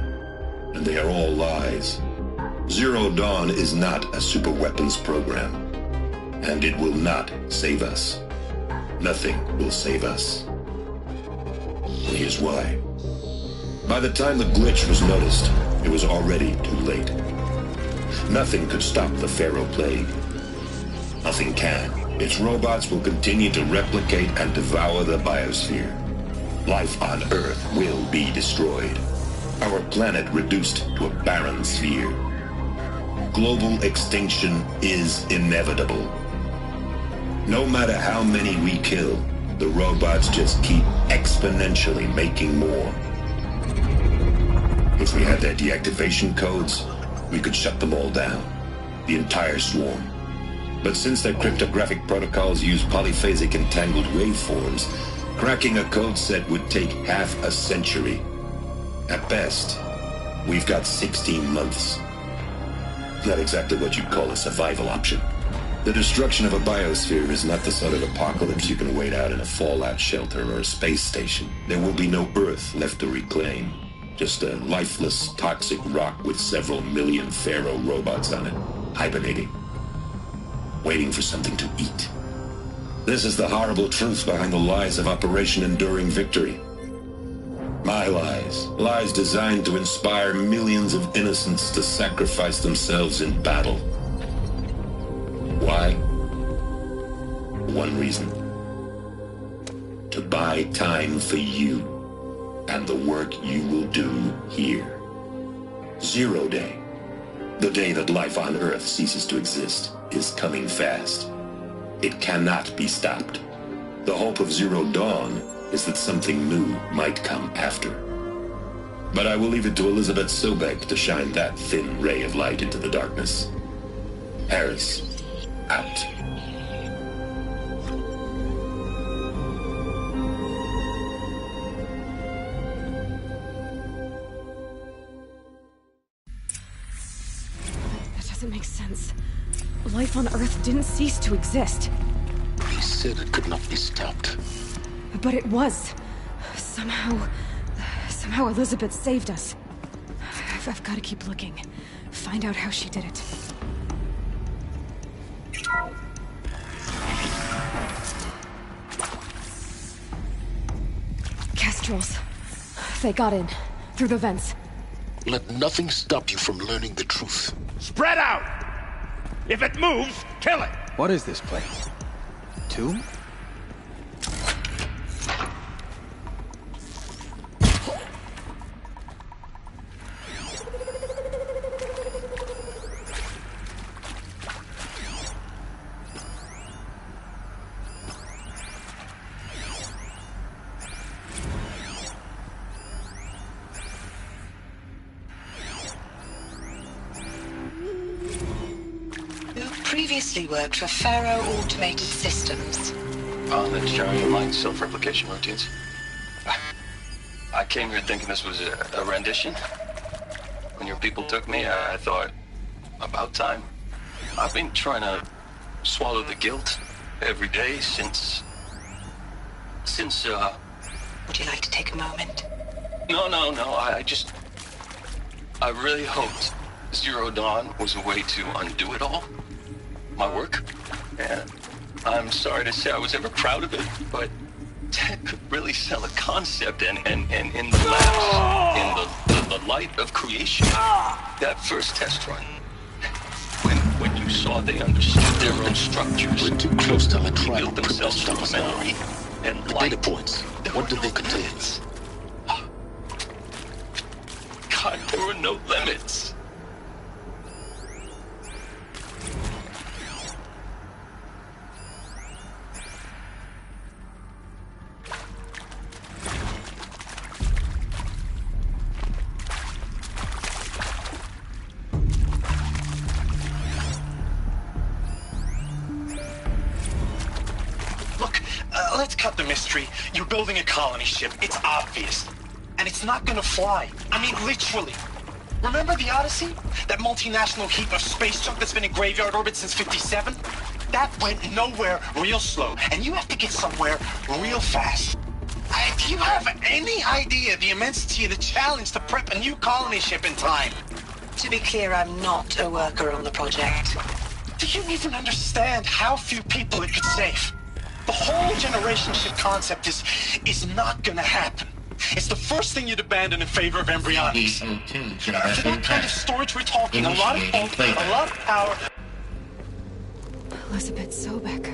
and they are all lies. Zero Dawn is not a superweapons program, and it will not save us. Nothing will save us. And here's why. By the time the glitch was noticed, it was already too late. Nothing could stop the Pharaoh Plague. Nothing can. Its robots will continue to replicate and devour the biosphere. Life on Earth will be destroyed. Our planet reduced to a barren sphere. Global extinction is inevitable. No matter how many we kill, the robots just keep exponentially making more. If we had their deactivation codes, we could shut them all down. The entire swarm. But since their cryptographic protocols use polyphasic entangled waveforms, cracking a code set would take half a century. At best, we've got 16 months. Not exactly what you'd call a survival option. The destruction of a biosphere is not the sort of apocalypse you can wait out in a fallout shelter or a space station. There will be no Earth left to reclaim. Just a lifeless, toxic rock with several million Pharaoh robots on it, hibernating, waiting for something to eat. This is the horrible truth behind the lies of Operation Enduring Victory. My lies. Lies designed to inspire millions of innocents to sacrifice themselves in battle. Why? One reason. To buy time for you and the work you will do here. Zero Day, the day that life on Earth ceases to exist, is coming fast. It cannot be stopped. The hope of Zero Dawn is that something new might come after. But I will leave it to Elizabeth Sobek to shine that thin ray of light into the darkness. Harris, out. That doesn't make sense. Life on Earth didn't cease to exist. He said it could not be stopped. But it was. Somehow Elizabeth saved us. I've got to keep looking. Find out how she did it. Kestrels. They got in. Through the vents. Let nothing stop you from learning the truth. Spread out! If it moves, kill it! What is this place? Tomb? previously worked for Pharaoh Automated Systems. Then sharing your mind self-replication routines. I came here thinking this was a rendition. When your people took me, I thought, about time. I've been trying to swallow the guilt every day since... Would you like to take a moment? No, I really hoped Zero Dawn was a way to undo it all. My work. And I'm sorry to say I was ever proud of it, but Ted could really sell a concept, and in the labs, in the light of creation, that first test run, when you saw they understood their own structures, we're too close to the trial built themselves from memory and light. Data points. What did they contain? God, there were no limits. Let's cut the mystery. You're building a colony ship. It's obvious. And it's not gonna fly. I mean, literally. Remember the Odyssey? That multinational heap of space junk that's been in graveyard orbit since '57? That went nowhere real slow. And you have to get somewhere real fast. Do you have any idea the immensity of the challenge to prep a new colony ship in time? To be clear, I'm not a worker on the project. Do you even understand how few people it could save? The whole generation ship concept is not gonna happen. It's the first thing you'd abandon in favor of embryonics. For that kind of storage we're talking, a lot of bulk, a lot of power. Elizabeth Sobek.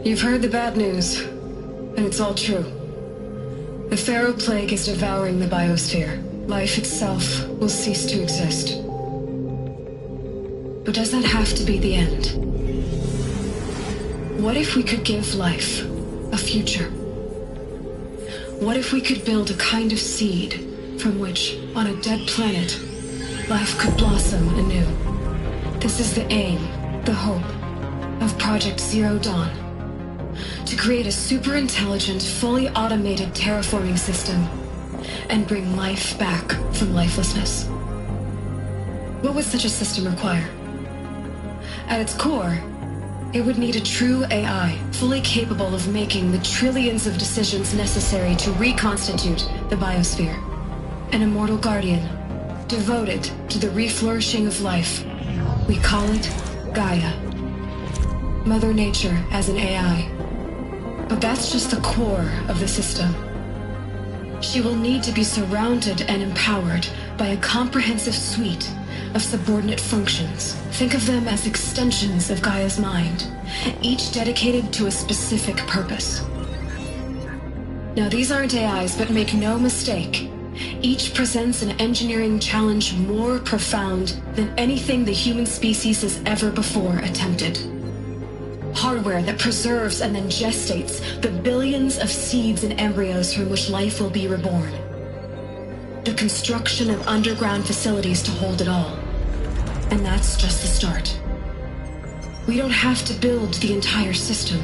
You've heard the bad news, and it's all true. The Pharaoh Plague is devouring the biosphere. Life itself will cease to exist. But does that have to be the end? What if we could give life a future? What if we could build a kind of seed from which, on a dead planet, life could blossom anew? This is the aim, the hope, of Project Zero Dawn. To create a super-intelligent, fully automated terraforming system and bring life back from lifelessness. What would such a system require? At its core, it would need a true AI, fully capable of making the trillions of decisions necessary to reconstitute the biosphere. An immortal guardian, devoted to the reflourishing of life. We call it Gaia. Mother Nature as an AI. But that's just the core of the system. She will need to be surrounded and empowered by a comprehensive suite of subordinate functions. Think of them as extensions of Gaia's mind, each dedicated to a specific purpose. Now, these aren't AIs, but make no mistake, each presents an engineering challenge more profound than anything the human species has ever before attempted. Hardware that preserves and then gestates the billions of seeds and embryos from which life will be reborn. The construction of underground facilities to hold it all. And that's just the start. We don't have to build the entire system.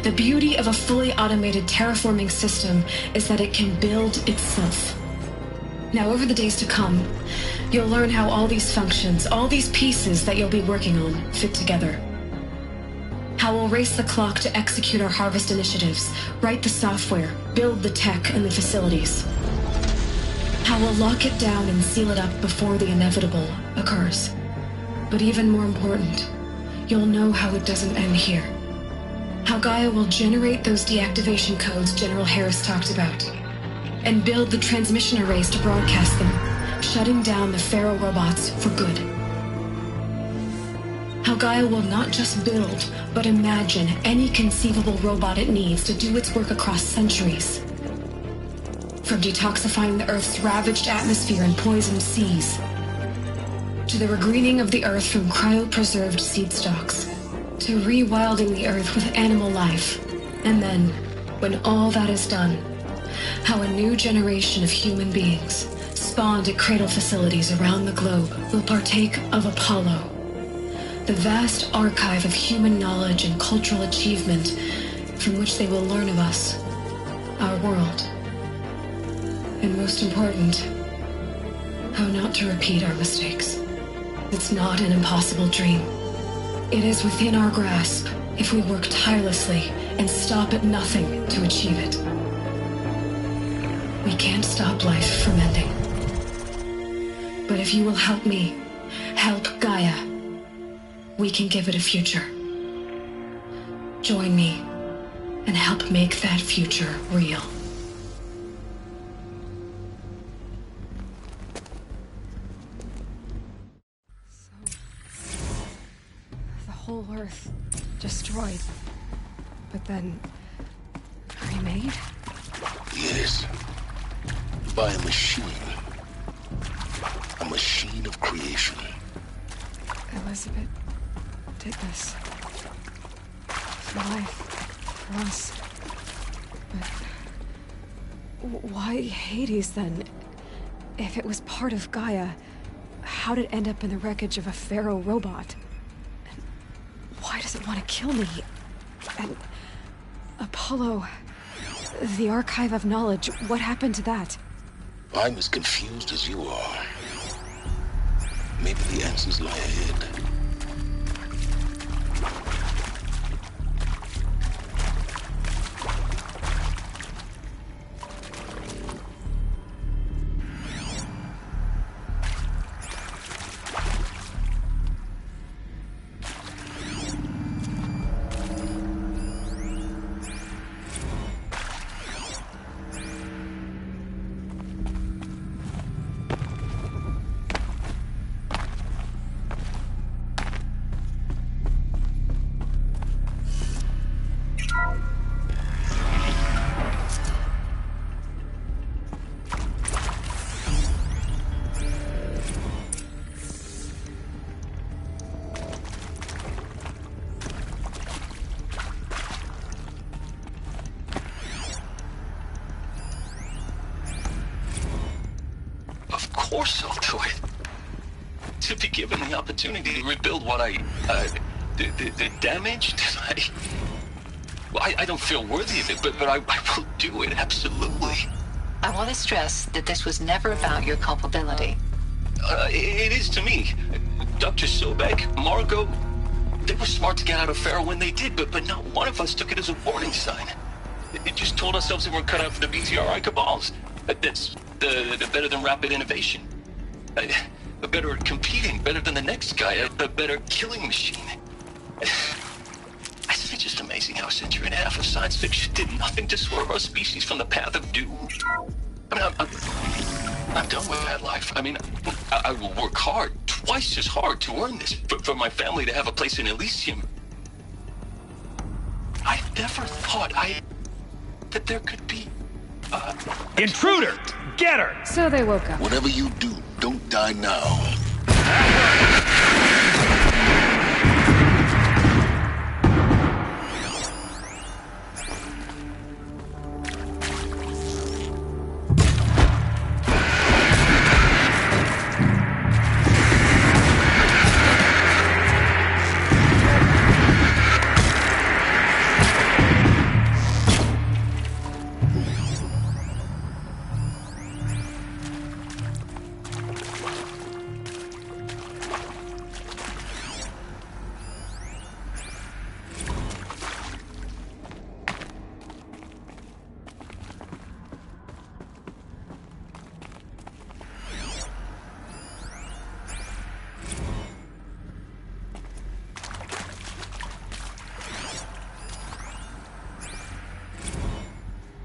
The beauty of a fully automated terraforming system is that it can build itself. Now, over the days to come, you'll learn how all these functions, all these pieces that you'll be working on, fit together. How we'll race the clock to execute our harvest initiatives, write the software, build the tech and the facilities. How we'll lock it down and seal it up before the inevitable occurs. But even more important, you'll know how it doesn't end here. How Gaia will generate those deactivation codes General Harris talked about, and build the transmission arrays to broadcast them, shutting down the Pharaoh robots for good. How Gaia will not just build, but imagine any conceivable robot it needs to do its work across centuries. From detoxifying the Earth's ravaged atmosphere and poisoned seas, to the regreening of the Earth from cryopreserved seed stalks, to rewilding the Earth with animal life. And then, when all that is done, how a new generation of human beings, spawned at cradle facilities around the globe, will partake of Apollo, The vast archive of human knowledge and cultural achievement from which they will learn of us, our world. And most important, how not to repeat our mistakes. It's not an impossible dream. It is within our grasp if we work tirelessly and stop at nothing to achieve it. We can't stop life from ending. But if you will help me, help Gaia, we can give it a future. Join me and help make that future real. The whole Earth destroyed, but then remade? Yes. By a machine. A machine of creation. Elizabeth did this. For life. For us. But why Hades then? If it was part of Gaia, how did it end up in the wreckage of a Pharaoh robot? And why does it want to kill me? And Apollo, the archive of knowledge, what happened to that? I'm as confused as you are. Maybe the answers lie ahead. Of course I'll do it. To be given the opportunity to rebuild what the damage that I don't feel worthy of it, but I will do it, absolutely. I want to stress that this was never about your culpability. It is to me. Dr. Sobek, Margot, they were smart to get out of Pharaoh when they did, but not one of us took it as a warning sign. It just told ourselves that we're cut out for the BTRI cabals. That's the better than rapid innovation. Better at competing, better than the next guy, a better killing machine. It's just amazing how a century and a half of science fiction did nothing to swerve our species from the path of doom. I mean, I'm done with that life. I mean, I will work hard, twice as hard to earn this, for my family to have a place in Elysium. I never thought that there could be Intruder! Get her! So they woke up. Whatever you do, don't die now.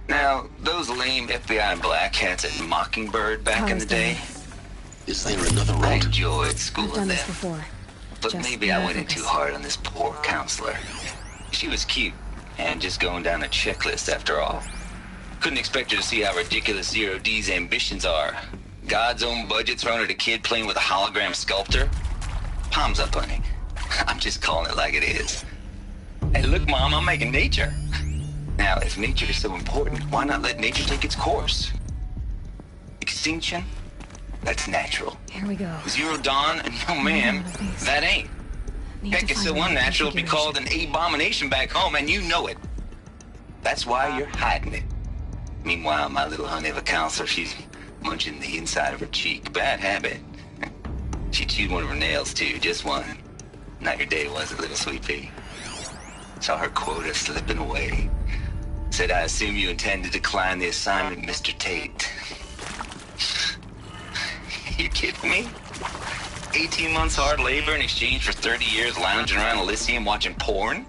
Now, those lame FBI black hats at Mockingbird back in the day. Is there another route? I enjoyed school I've with done them. this before. But Just maybe I went in focus. too hard on this poor counselor. She was cute, and just going down a checklist after all. Couldn't expect her to see how ridiculous Zero D's ambitions are. God's own budget thrown at a kid playing with a hologram sculptor? Palms up, honey. I'm just calling it like it is. Hey, look, Mom, I'm making nature. Now, if nature is so important, why not let nature take its course? Extinction? That's natural. Here we go. Zero Dawn? No, ma'am. That ain't. Heck, it's so unnatural to be called an abomination back home, and you know it. That's why you're hiding it. Meanwhile, my little honey of a counselor, she's munching the inside of her cheek. Bad habit. She chewed one of her nails, too, just one. Not your day, was it, little sweet pea? Saw her quota slipping away. Said, I assume you intend to decline the assignment, Mr. Tate. You kidding me? 18 months hard labor in exchange for 30 years lounging around Elysium watching porn?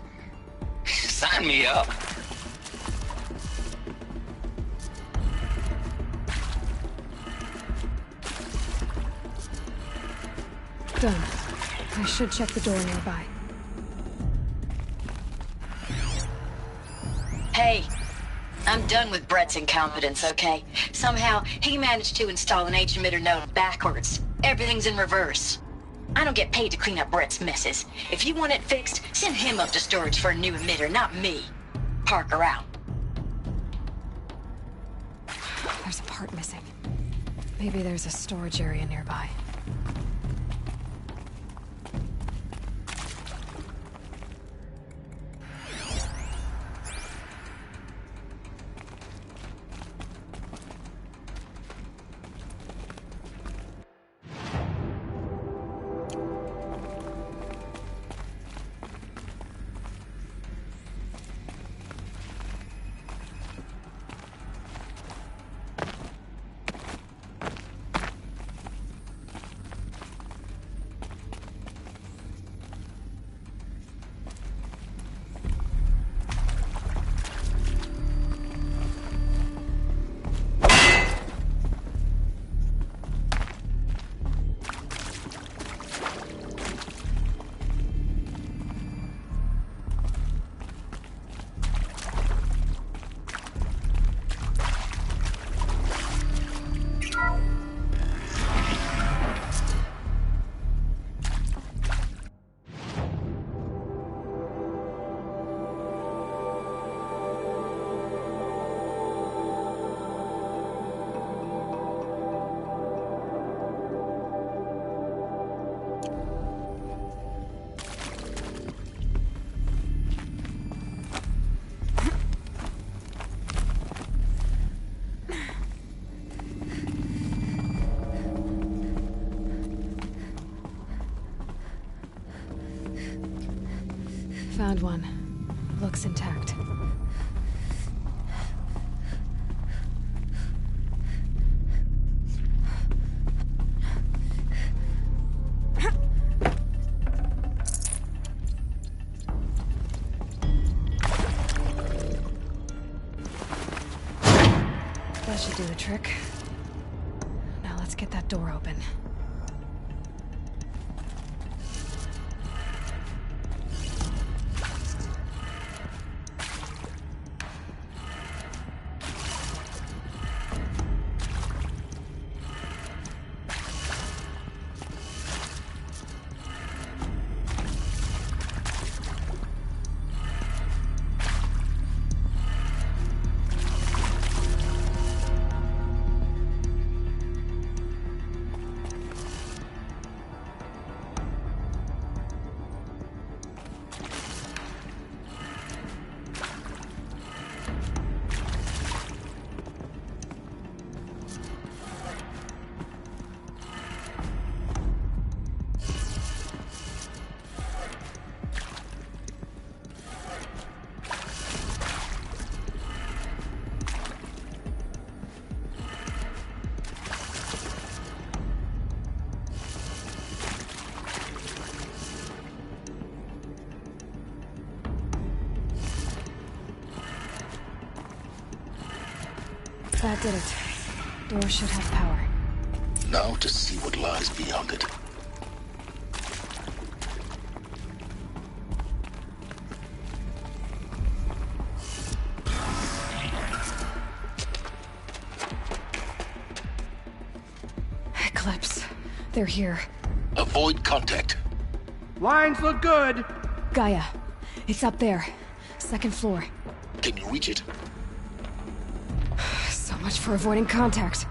Sign me up. Done. I should check the door nearby. Hey, I'm done with Brett's incompetence, okay? Somehow, he managed to install an H-emitter node backwards. Everything's in reverse. I don't get paid to clean up Brett's messes. If you want it fixed, send him up to storage for a new emitter, not me. Parker out. There's a part missing. Maybe there's a storage area nearby. Found one. Looks intact. That should do the trick. Now let's get that door open. That did it. Door should have power. Now to see what lies beyond it. Eclipse. They're here. Avoid contact. Lines look good. Gaia. It's up there. Second floor. Can you reach it? So much for avoiding contact.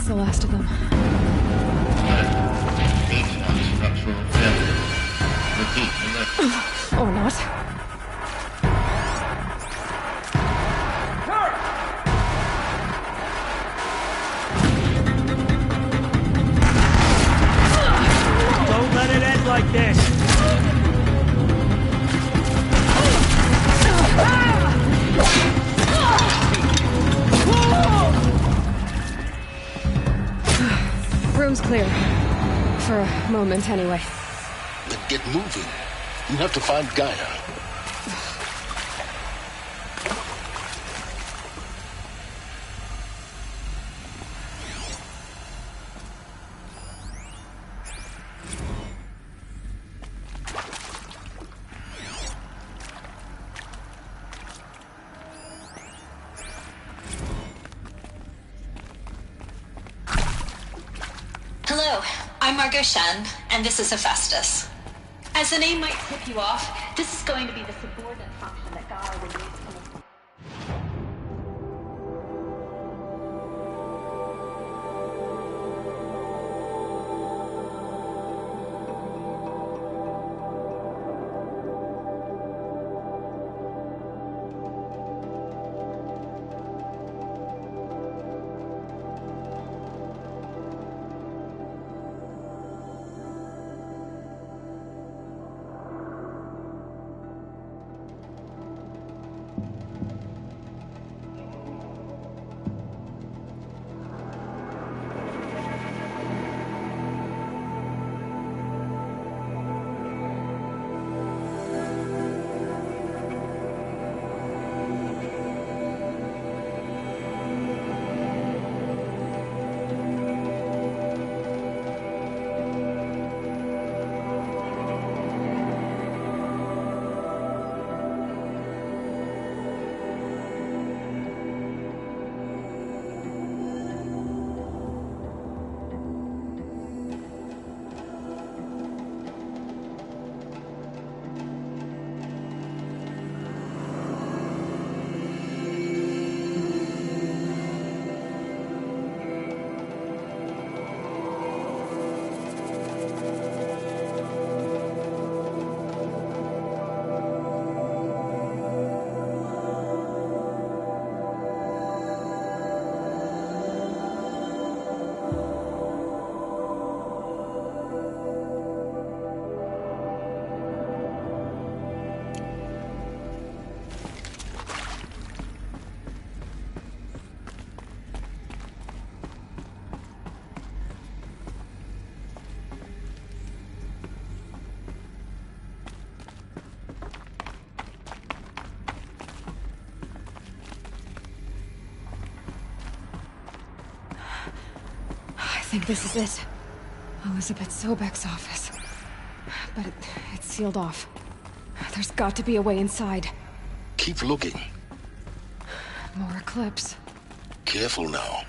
the last of them. Structural failure. Repeat, Or not. Don't let it end like this! Room's clear. For a moment, anyway. Then get moving. You have to find Gaia. Hello, I'm Margot Shen, and this is Hephaestus. As the name might tip you off, this is going to be the subordinate function that Gaia would use to respond. I think this is it. Elizabeth Sobek's office. But it's sealed off. There's got to be a way inside. Keep looking. More Eclipse. Careful now.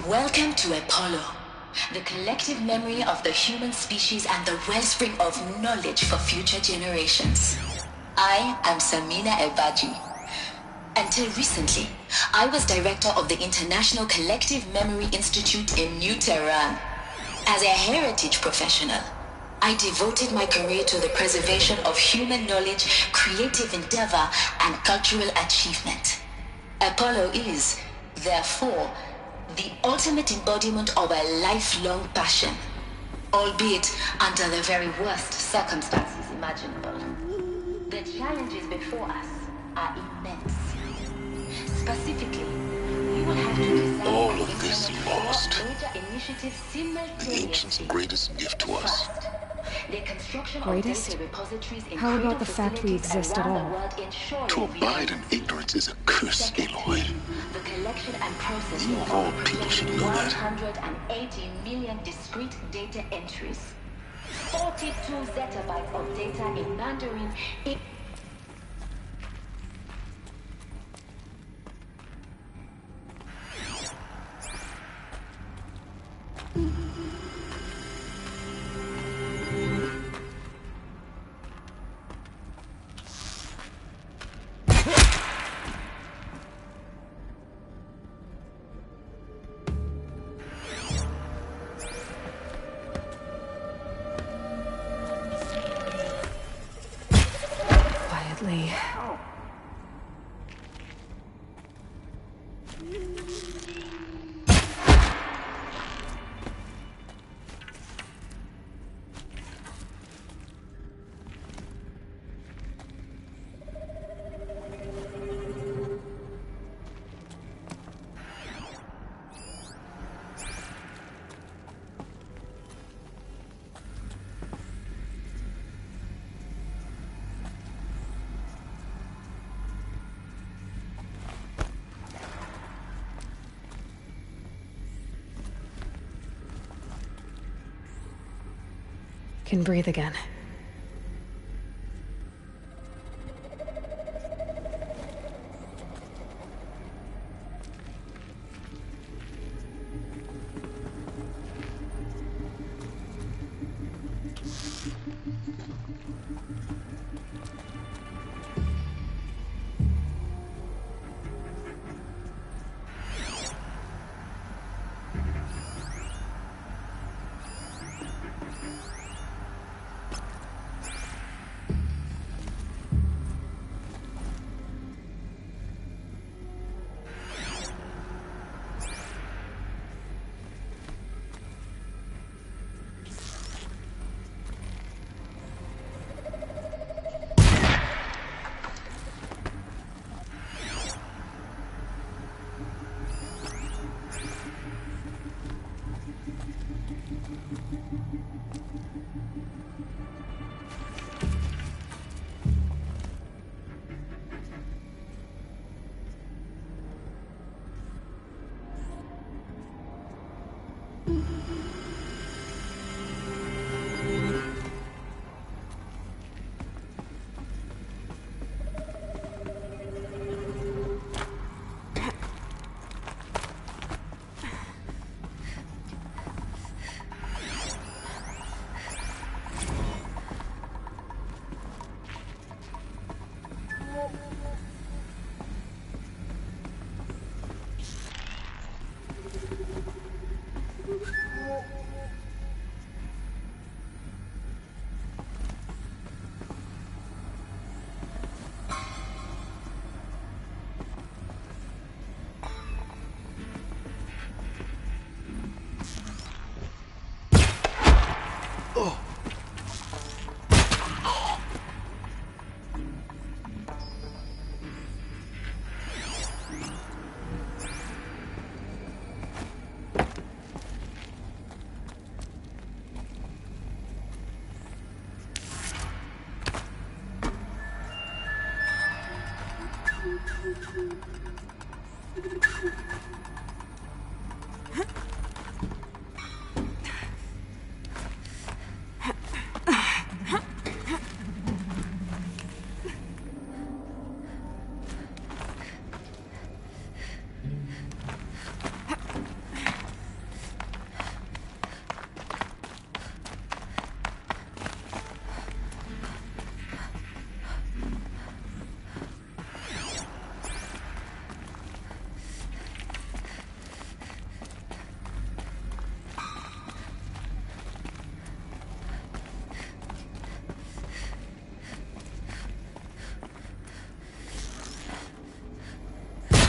Welcome to Apollo, the collective memory of the human species and the wellspring of knowledge for future generations. I am Samina Ebaji. Until recently, I was director of the International Collective Memory Institute in New Tehran. As a heritage professional, I devoted my career to the preservation of human knowledge, creative endeavor, and cultural achievement. Apollo is, therefore, the ultimate embodiment of a lifelong passion, albeit under the very worst circumstances imaginable. The challenges before us are immense. Specifically, we will have to design all of this lost. Initiatives The ancients' greatest gift to us. The construction Greatest? of data repositories in How about the critical fact we facilities exist at around the all? world ensuring To abide in ignorance is a curse, Aloy. the collection and processing You of all people should know that. 180 million discrete data entries, 42 zettabytes of data in Mandarin. Quietly. Can breathe again.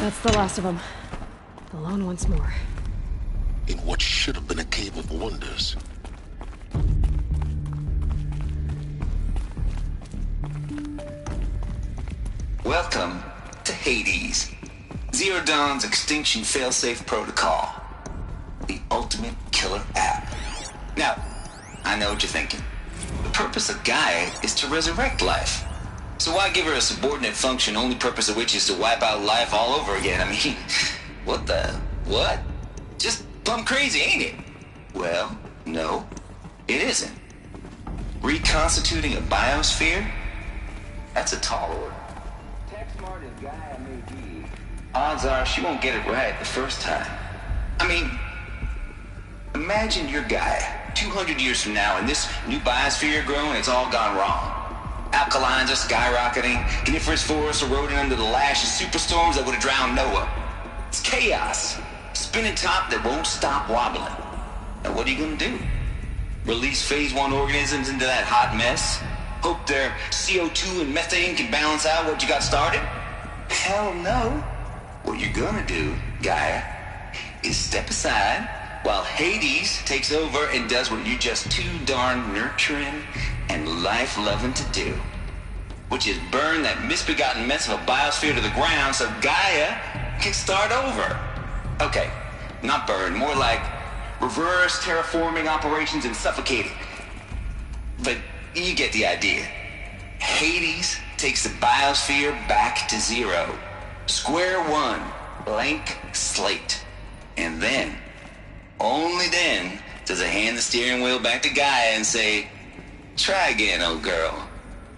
That's the last of them. Alone once more. In what should have been a cave of wonders. Welcome to Hades. Zero Dawn's extinction failsafe protocol. The ultimate killer app. Now, I know what you're thinking. The purpose of Gaia is to resurrect life. So why give her a subordinate function, only purpose of which is to wipe out life all over again? I mean, what? Just plumb crazy, ain't it? Well, no, it isn't. Reconstituting a biosphere? That's a tall order. Tech smart as Gaia may be, odds are she won't get it right the first time. I mean, imagine you're Gaia 200 years from now and this new biosphere growing, it's all gone wrong. Alkalines are skyrocketing, coniferous forests eroding under the lash of superstorms that would have drowned Noah. It's chaos. Spinning top that won't stop wobbling. Now what are you gonna do? Release phase 1 organisms into that hot mess? Hope their CO2 and methane can balance out what you got started? Hell no. What you're gonna do, Gaia, is step aside while Hades takes over and does what you're just too darn nurturing and life-loving to do. Which is burn that misbegotten mess of a biosphere to the ground so Gaia can start over. Okay, not burn, more like reverse terraforming operations and suffocating. But you get the idea. Hades takes the biosphere back to zero. Square one, blank slate. And then, only then, does it hand the steering wheel back to Gaia and say, try again, old girl.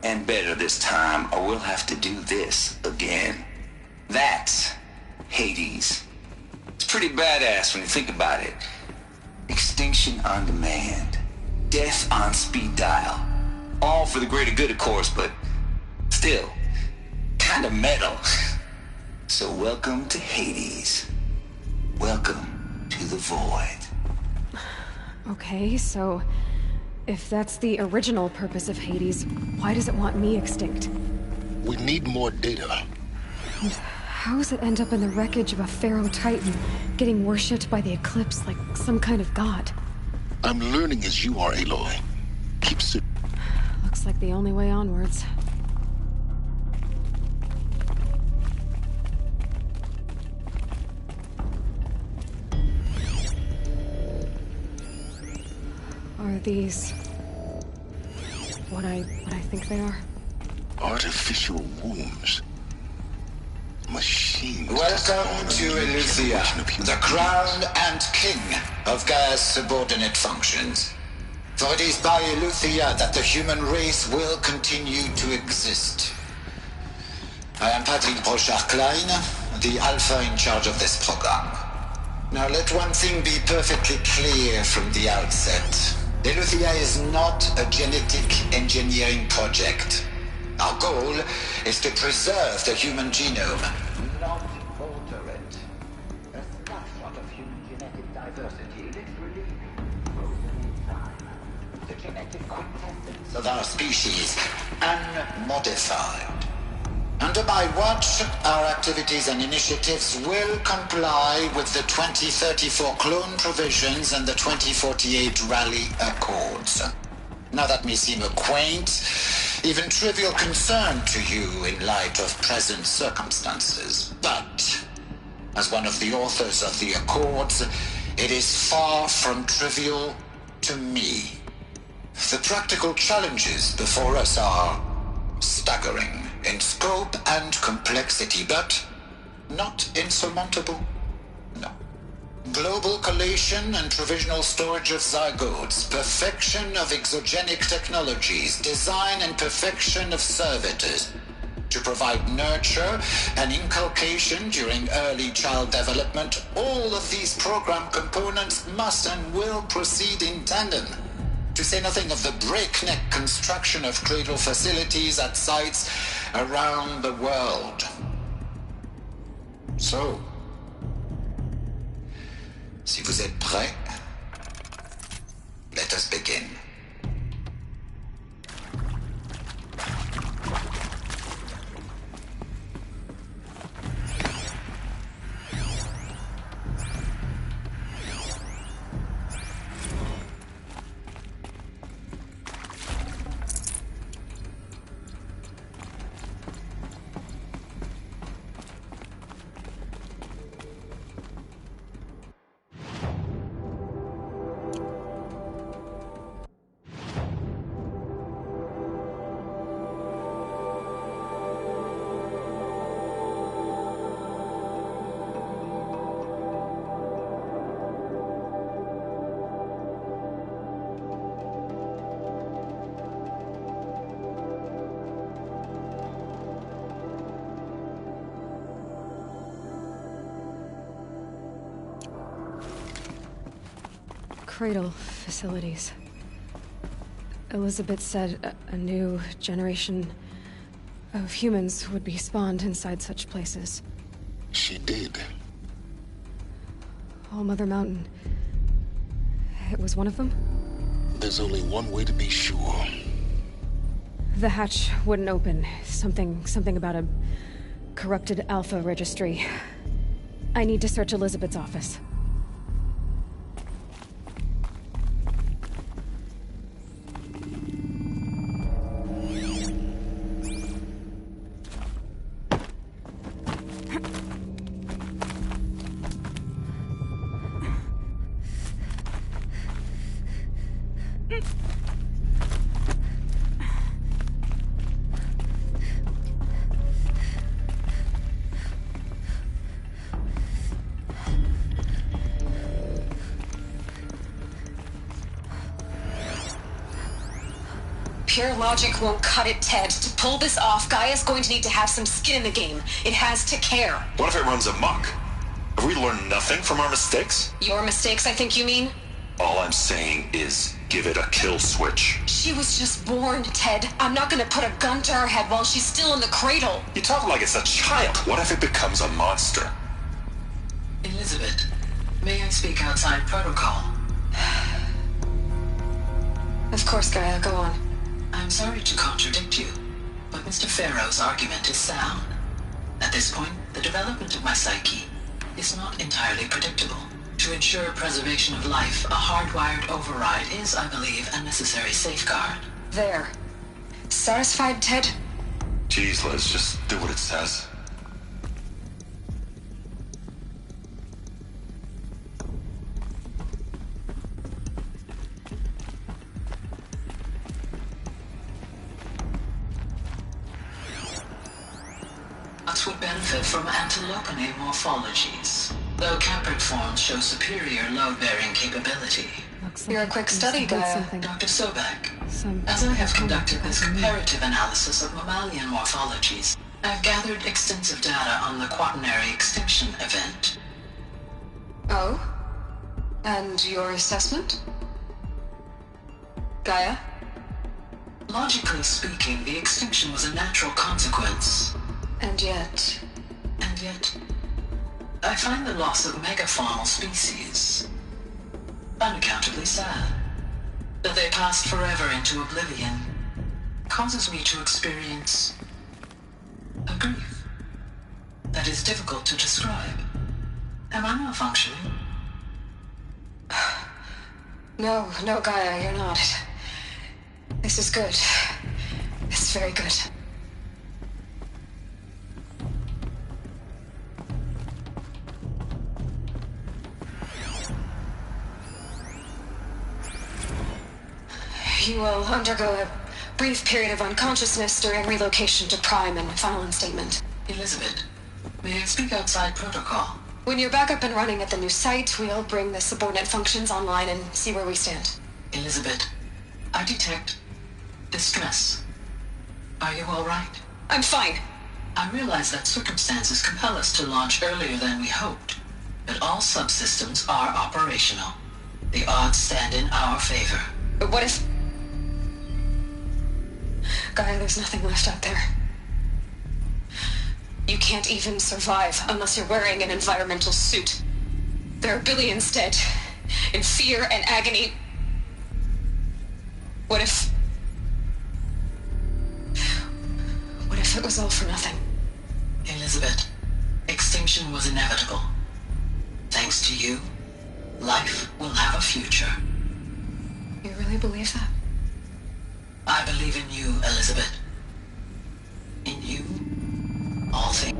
And better this time, or we'll have to do this again. That's Hades. It's pretty badass when you think about it. Extinction on demand. Death on speed dial. All for the greater good, of course, but still, kind of metal. So welcome to Hades. Welcome to the void. Okay, so if that's the original purpose of Hades, why does it want me extinct? We need more data. And how does it end up in the wreckage of a Pharaoh Titan, getting worshipped by the Eclipse like some kind of god? I'm learning as you are, Aloy. Keep sit. Looks like the only way onwards. Are these what I think they are? Artificial wombs. Machines. Welcome to Eleuthia, the crown and king of Gaia's subordinate functions. For it is by Eleuthia that the human race will continue to exist. I am Patrick Brochard-Klein, the Alpha in charge of this program. Now let one thing be perfectly clear from the outset. Eleuthia is not a genetic engineering project. Our goal is to preserve the human genome, not alter it. A snapshot of human genetic diversity, literally frozen in time. The genetic quintessence of our species, unmodified. Under my watch, our activities and initiatives will comply with the 2034 clone provisions and the 2048 Rally Accords. Now that may seem a quaint, even trivial concern to you in light of present circumstances, but as one of the authors of the Accords, it is far from trivial to me. The practical challenges before us are staggering in scope and complexity, but not insurmountable. No. Global collation and provisional storage of zygotes, perfection of exogenic technologies, design and perfection of servitors, to provide nurture and inculcation during early child development. All of these program components must and will proceed in tandem. To say nothing of the breakneck construction of cradle facilities at sites around the world. So, si vous êtes prêts, let us begin. cradle facilities. Elizabeth said a new generation of humans would be spawned inside such places. She did. All Mother Mountain. It was one of them? There's only one way to be sure. The hatch wouldn't open. Something about a corrupted Alpha registry. I need to search Elizabeth's office. Pure logic won't cut it, Ted. To pull this off, Gaia's going to need to have some skin in the game. It has to care. What if it runs amok? Have we learned nothing from our mistakes? Your mistakes, I think you mean? All I'm saying is, give it a kill switch. She was just born, Ted. I'm not gonna put a gun to her head while she's still in the cradle. You talk like it's a child. What if it becomes a monster? Elizabeth, may I speak outside protocol? Of course, Gaia, go on. I'm sorry to contradict you, but Mr. Farrow's argument is sound. At this point, the development of my psyche is not entirely predictable. To ensure preservation of life, a hardwired override is, I believe, a necessary safeguard. There. Satisfied, Ted? Jeez, Liz, just do what it says. Us would benefit from antilopinate morphologies, though Caprid forms show superior load-bearing capability. You're a quick study, Gaia. Dr. Sobek, as I have conducted this comparative analysis of mammalian morphologies, I've gathered extensive data on the quaternary extinction event. Oh? And your assessment? Gaia? Logically speaking, the extinction was a natural consequence. And yet, I find the loss of megafaunal species unaccountably sad. That they passed forever into oblivion causes me to experience a grief that is difficult to describe. Am I malfunctioning? No, Gaia, you're not. This is good. It's very good. You will undergo a brief period of unconsciousness during relocation to Prime and final instatement. Elizabeth, may I speak outside protocol? When you're back up and running at the new site, we'll bring the subordinate functions online and see where we stand. Elizabeth, I detect distress. Are you all right? I'm fine. I realize that circumstances compel us to launch earlier than we hoped, but all subsystems are operational. The odds stand in our favor. But what if... Gaia, there's nothing left out there. You can't even survive unless you're wearing an environmental suit. There are billions dead, in fear and agony. What if it was all for nothing? Elizabeth, extinction was inevitable. Thanks to you, life will have a future. You really believe that? I believe in you, Elizabeth. In you, all things.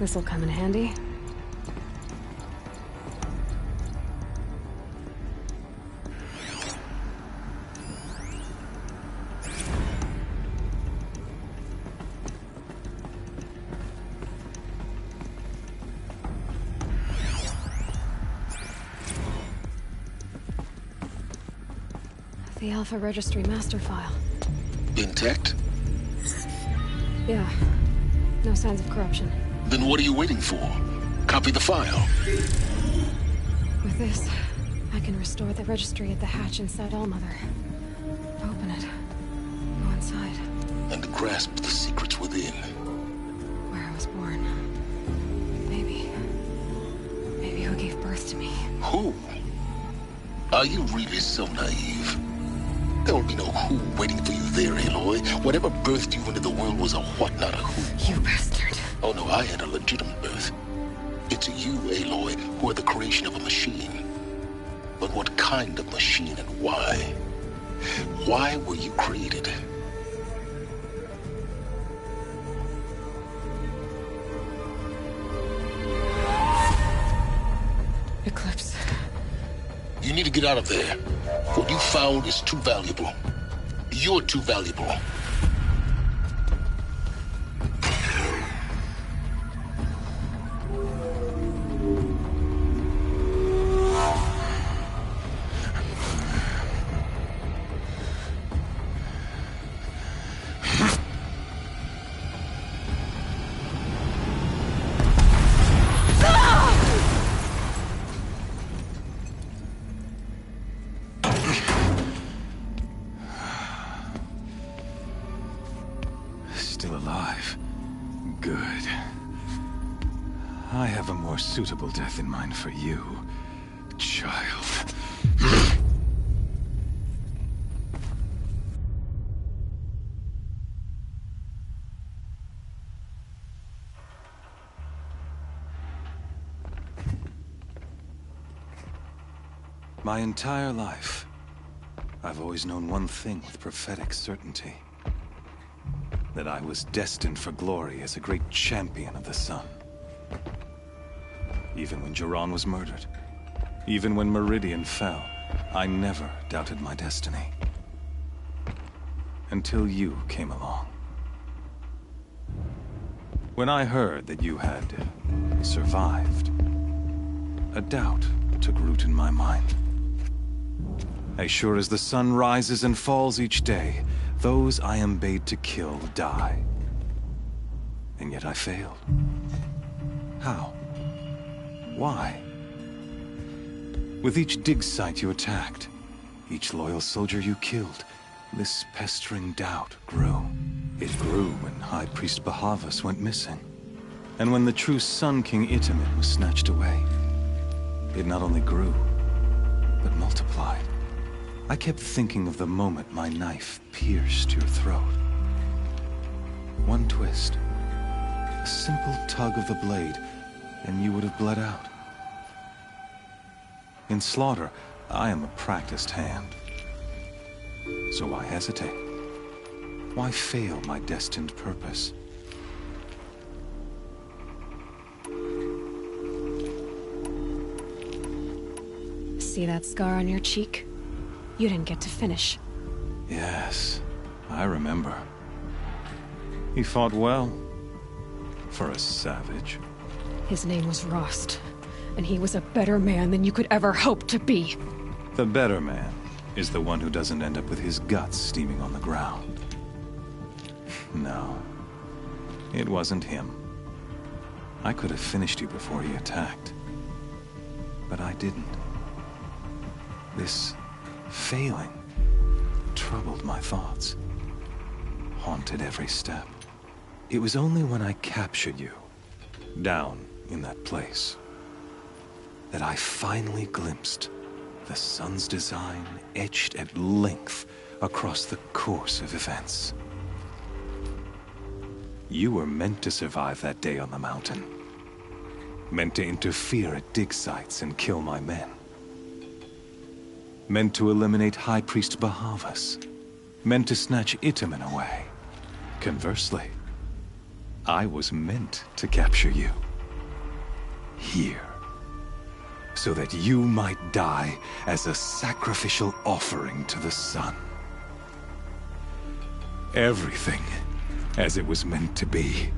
This'll come in handy. The Alpha Registry master file. Intact? Yeah. No signs of corruption. Then what are you waiting for? Copy the file. With this, I can restore the registry at the hatch inside Allmother. Open it. Go inside. And grasp the secrets within. Where I was born. Maybe who gave birth to me. Who? Are you really so naive? There will be no who waiting for you there, Aloy. Whatever birthed you into the world was a what, not a who. You bastard. Oh no, I had a legitimate birth. It's you, Aloy, who are the creation of a machine. But what kind of machine and why? Why were you created? Eclipse. You need to get out of there. What you found is too valuable. You're too valuable. Still alive. Good. I have a more suitable death in mind for you, child. My entire life, I've always known one thing with prophetic certainty. That I was destined for glory as a great champion of the sun. Even when Jiran was murdered, even when Meridian fell, I never doubted my destiny. Until you came along. When I heard that you had survived, a doubt took root in my mind. As sure as the sun rises and falls each day, those I am bade to kill die. And yet I failed. How? Why? With each dig site you attacked, each loyal soldier you killed, this pestering doubt grew. It grew when High Priest Bahavas went missing. And when the true Sun King Itamen was snatched away. It not only grew, but multiplied. I kept thinking of the moment my knife pierced your throat. One twist, a simple tug of the blade, and you would have bled out. In slaughter, I am a practiced hand. So why hesitate? Why fail my destined purpose? See that scar on your cheek? You didn't get to finish. Yes, I remember. He fought well. For a savage. His name was Rost, and he was a better man than you could ever hope to be. The better man is the one who doesn't end up with his guts steaming on the ground. No, it wasn't him. I could have finished you before he attacked. But I didn't. This failing troubled my thoughts, haunted every step. It was only when I captured you, down in that place, that I finally glimpsed the sun's design etched at length across the course of events. You were meant to survive that day on the mountain. Meant to interfere at dig sites and kill my men. Meant to eliminate High Priest Bahavas. Meant to snatch Itamen away. Conversely, I was meant to capture you. here. So that you might die as a sacrificial offering to the sun. Everything as it was meant to be.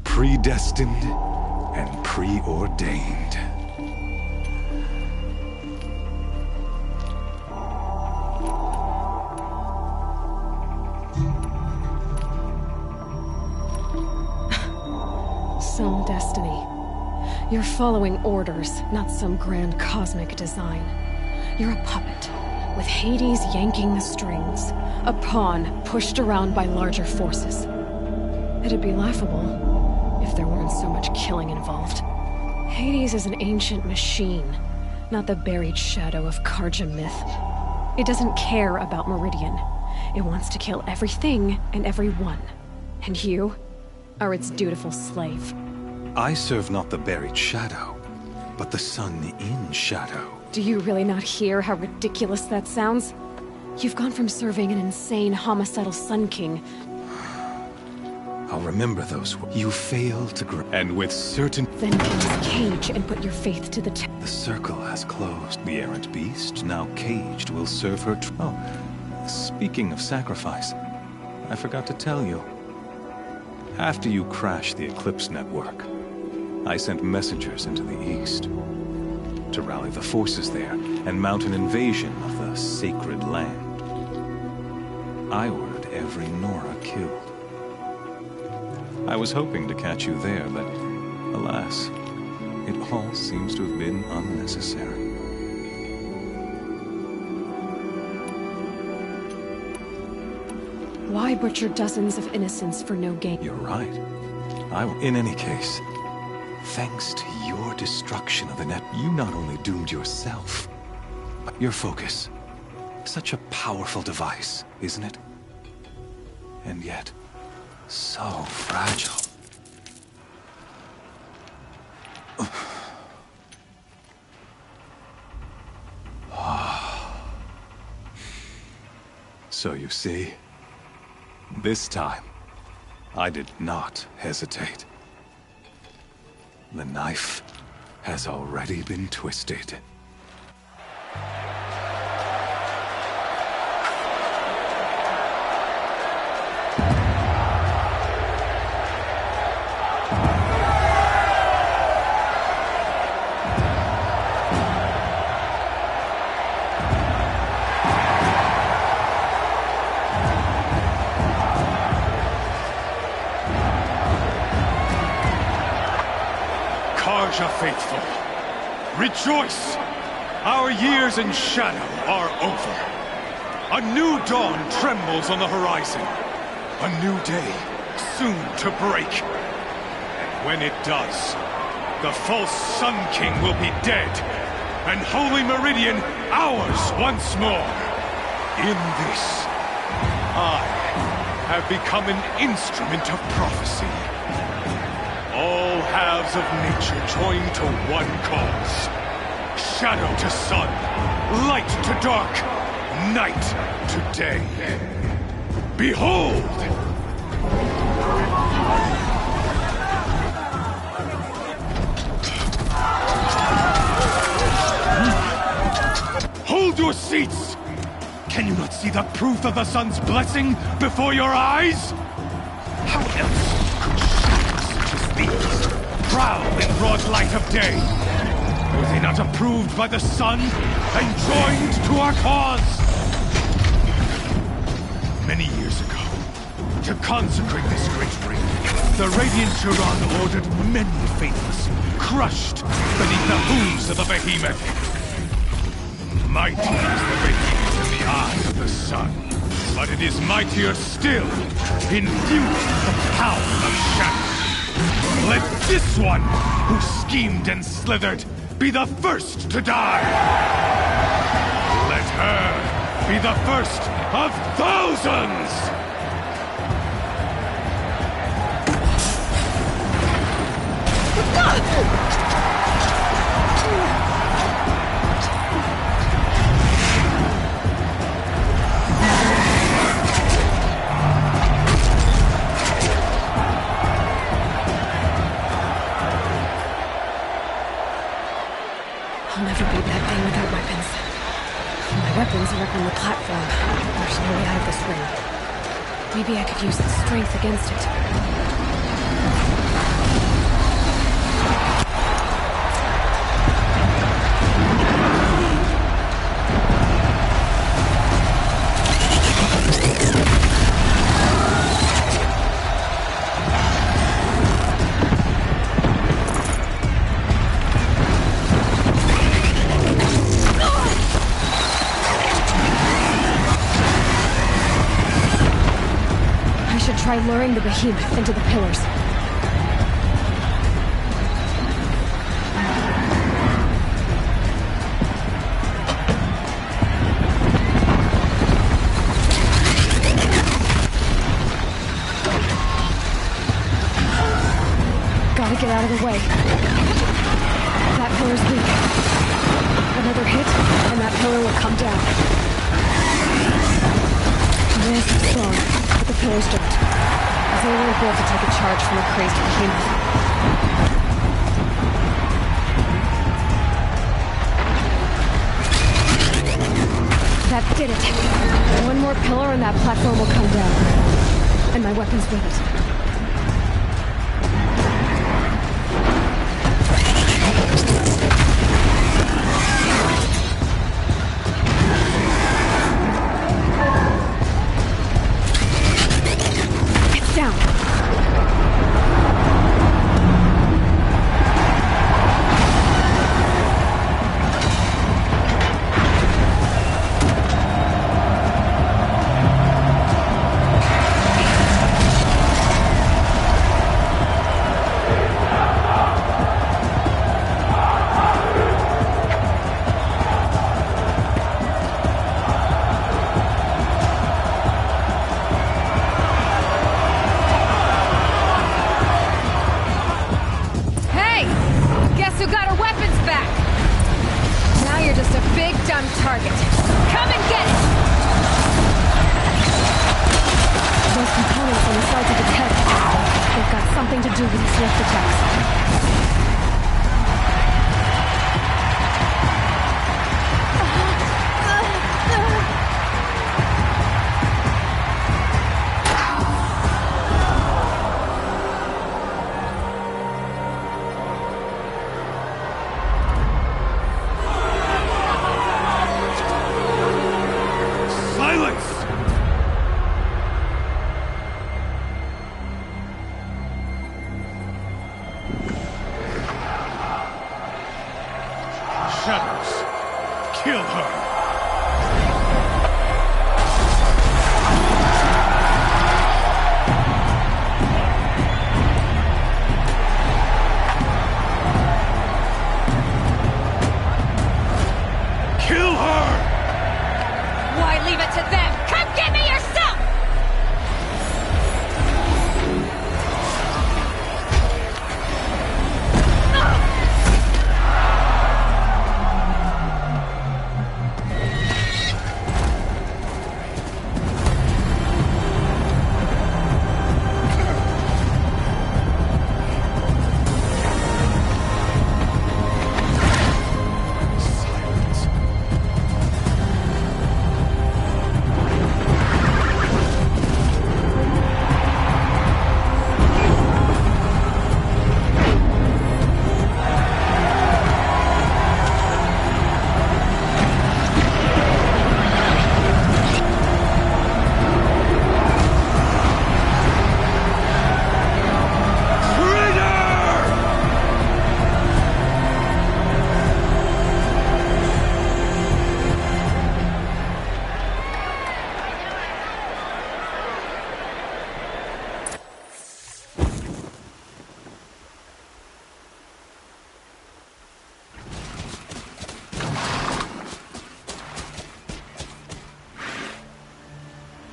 Predestined and preordained. Some destiny. You're following orders, not some grand cosmic design. You're a puppet, with Hades yanking the strings. A pawn pushed around by larger forces. It'd be laughable if there weren't so much killing involved. Hades is an ancient machine, not the buried shadow of Karja myth. It doesn't care about Meridian. It wants to kill everything and everyone. And you are its dutiful slave. I serve not the buried shadow, but the sun in shadow. Do you really not hear how ridiculous that sounds? You've gone from serving an insane homicidal Sun King. I'll remember those words. You fail to grow, and with certain... Then kill his cage and put your faith to the test. The circle has closed. The errant beast, now caged, will serve her Oh, speaking of sacrifice, I forgot to tell you. After you crashed the Eclipse network, I sent messengers into the east to rally the forces there and mount an invasion of the sacred land. I ordered every Nora killed. I was hoping to catch you there, but alas, it all seems to have been unnecessary. Why butcher dozens of innocents for no gain? You're right. In any case, thanks to your destruction of the net, you not only doomed yourself, but your focus. Such a powerful device, isn't it? And yet, so fragile. So you see, this time, I did not hesitate. The knife has already been twisted. Karja faithful, rejoice! Our years in shadow are over. A new dawn trembles on the horizon. A new day soon to break. And when it does, the false Sun King will be dead, and Holy Meridian ours once more. In this, I have become an instrument of prophecy. All halves of nature join to one cause. Shadow to sun, light to dark, night to day. Behold! Hold your seats! Can you not see the proof of the sun's blessing before your eyes? How else could shadows such as these prowl in broad light of day? Were they not approved by the sun and joined to our cause? Many years ago, to consecrate this great ring, the Radiant Turan ordered many faithless crushed beneath the hooves of the behemoth. Mighty is the behemoth in the eye of the sun, but it is mightier still, infused with the power of shadow. Let this one, who schemed and slithered, be the first to die! Let her be the first of thousands! weapons are up on the platform. There's no way out of this ring. Maybe I could use its strength against it. Try luring the behemoth into the pillars. Gotta get out of the way. That pillar's weak. Another hit, and that pillar will come down. This is strong, but the pillars don't. They won't be able to take a charge from a crazed behemoth. That did it. One more pillar and that platform will come down. And my weapons with it.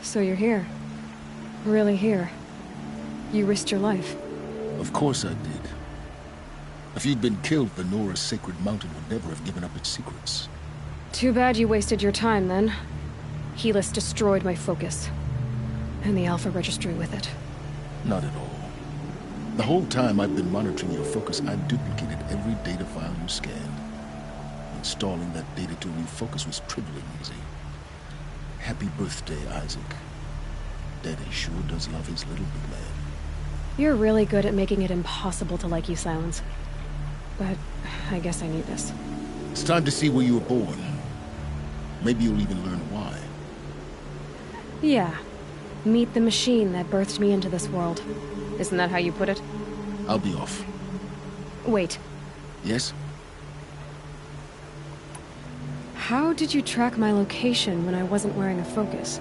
So you're here. Really here. You risked your life. Of course I did. If you'd been killed, the Nora's sacred mountain would never have given up its secrets. Too bad you wasted your time, then. Helis destroyed my focus. And the Alpha Registry with it. Not at all. The whole time I've been monitoring your focus, I've duplicated every data file you scanned. installing that data to a new focus was trivial and easy. Happy birthday, Isaac. Daddy sure does love his little big man. You're really good at making it impossible to like you, Silence. But I guess I need this. It's time to see where you were born. Maybe you'll even learn why. Yeah. Meet the machine that birthed me into this world. Isn't that how you put it? I'll be off. Wait. Yes? How did you track my location when I wasn't wearing a focus?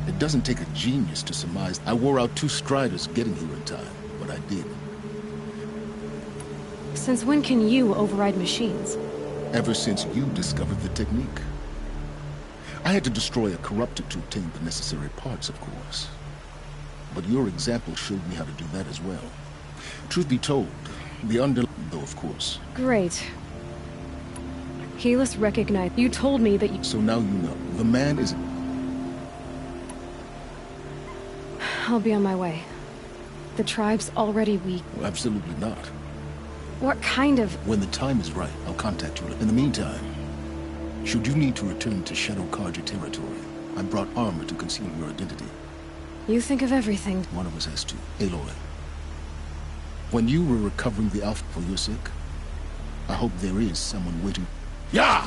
It doesn't take a genius to surmise. I wore out 2 striders getting here in time, but I did. Since when can you override machines? Ever since you discovered the technique. I had to destroy a corruptor to obtain the necessary parts, of course. But your example showed me how to do that as well. Truth be told, the though, of course. Great. Helis recognized. You told me that you... So now you know. The man is... I'll be on my way. The tribe's already weak. Well, absolutely not. What kind of... When the time is right, I'll contact you. In the meantime, should you need to return to Shadow Karja territory, I brought armor to conceal your identity. You think of everything. One of us has to. Aloy. When you were recovering the Alpha for your sake, I hope there is someone waiting. Yeah!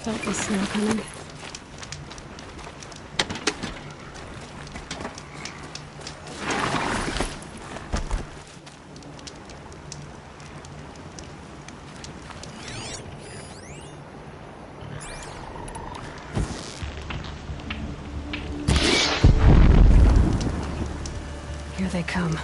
Felt the snow coming. Here they come.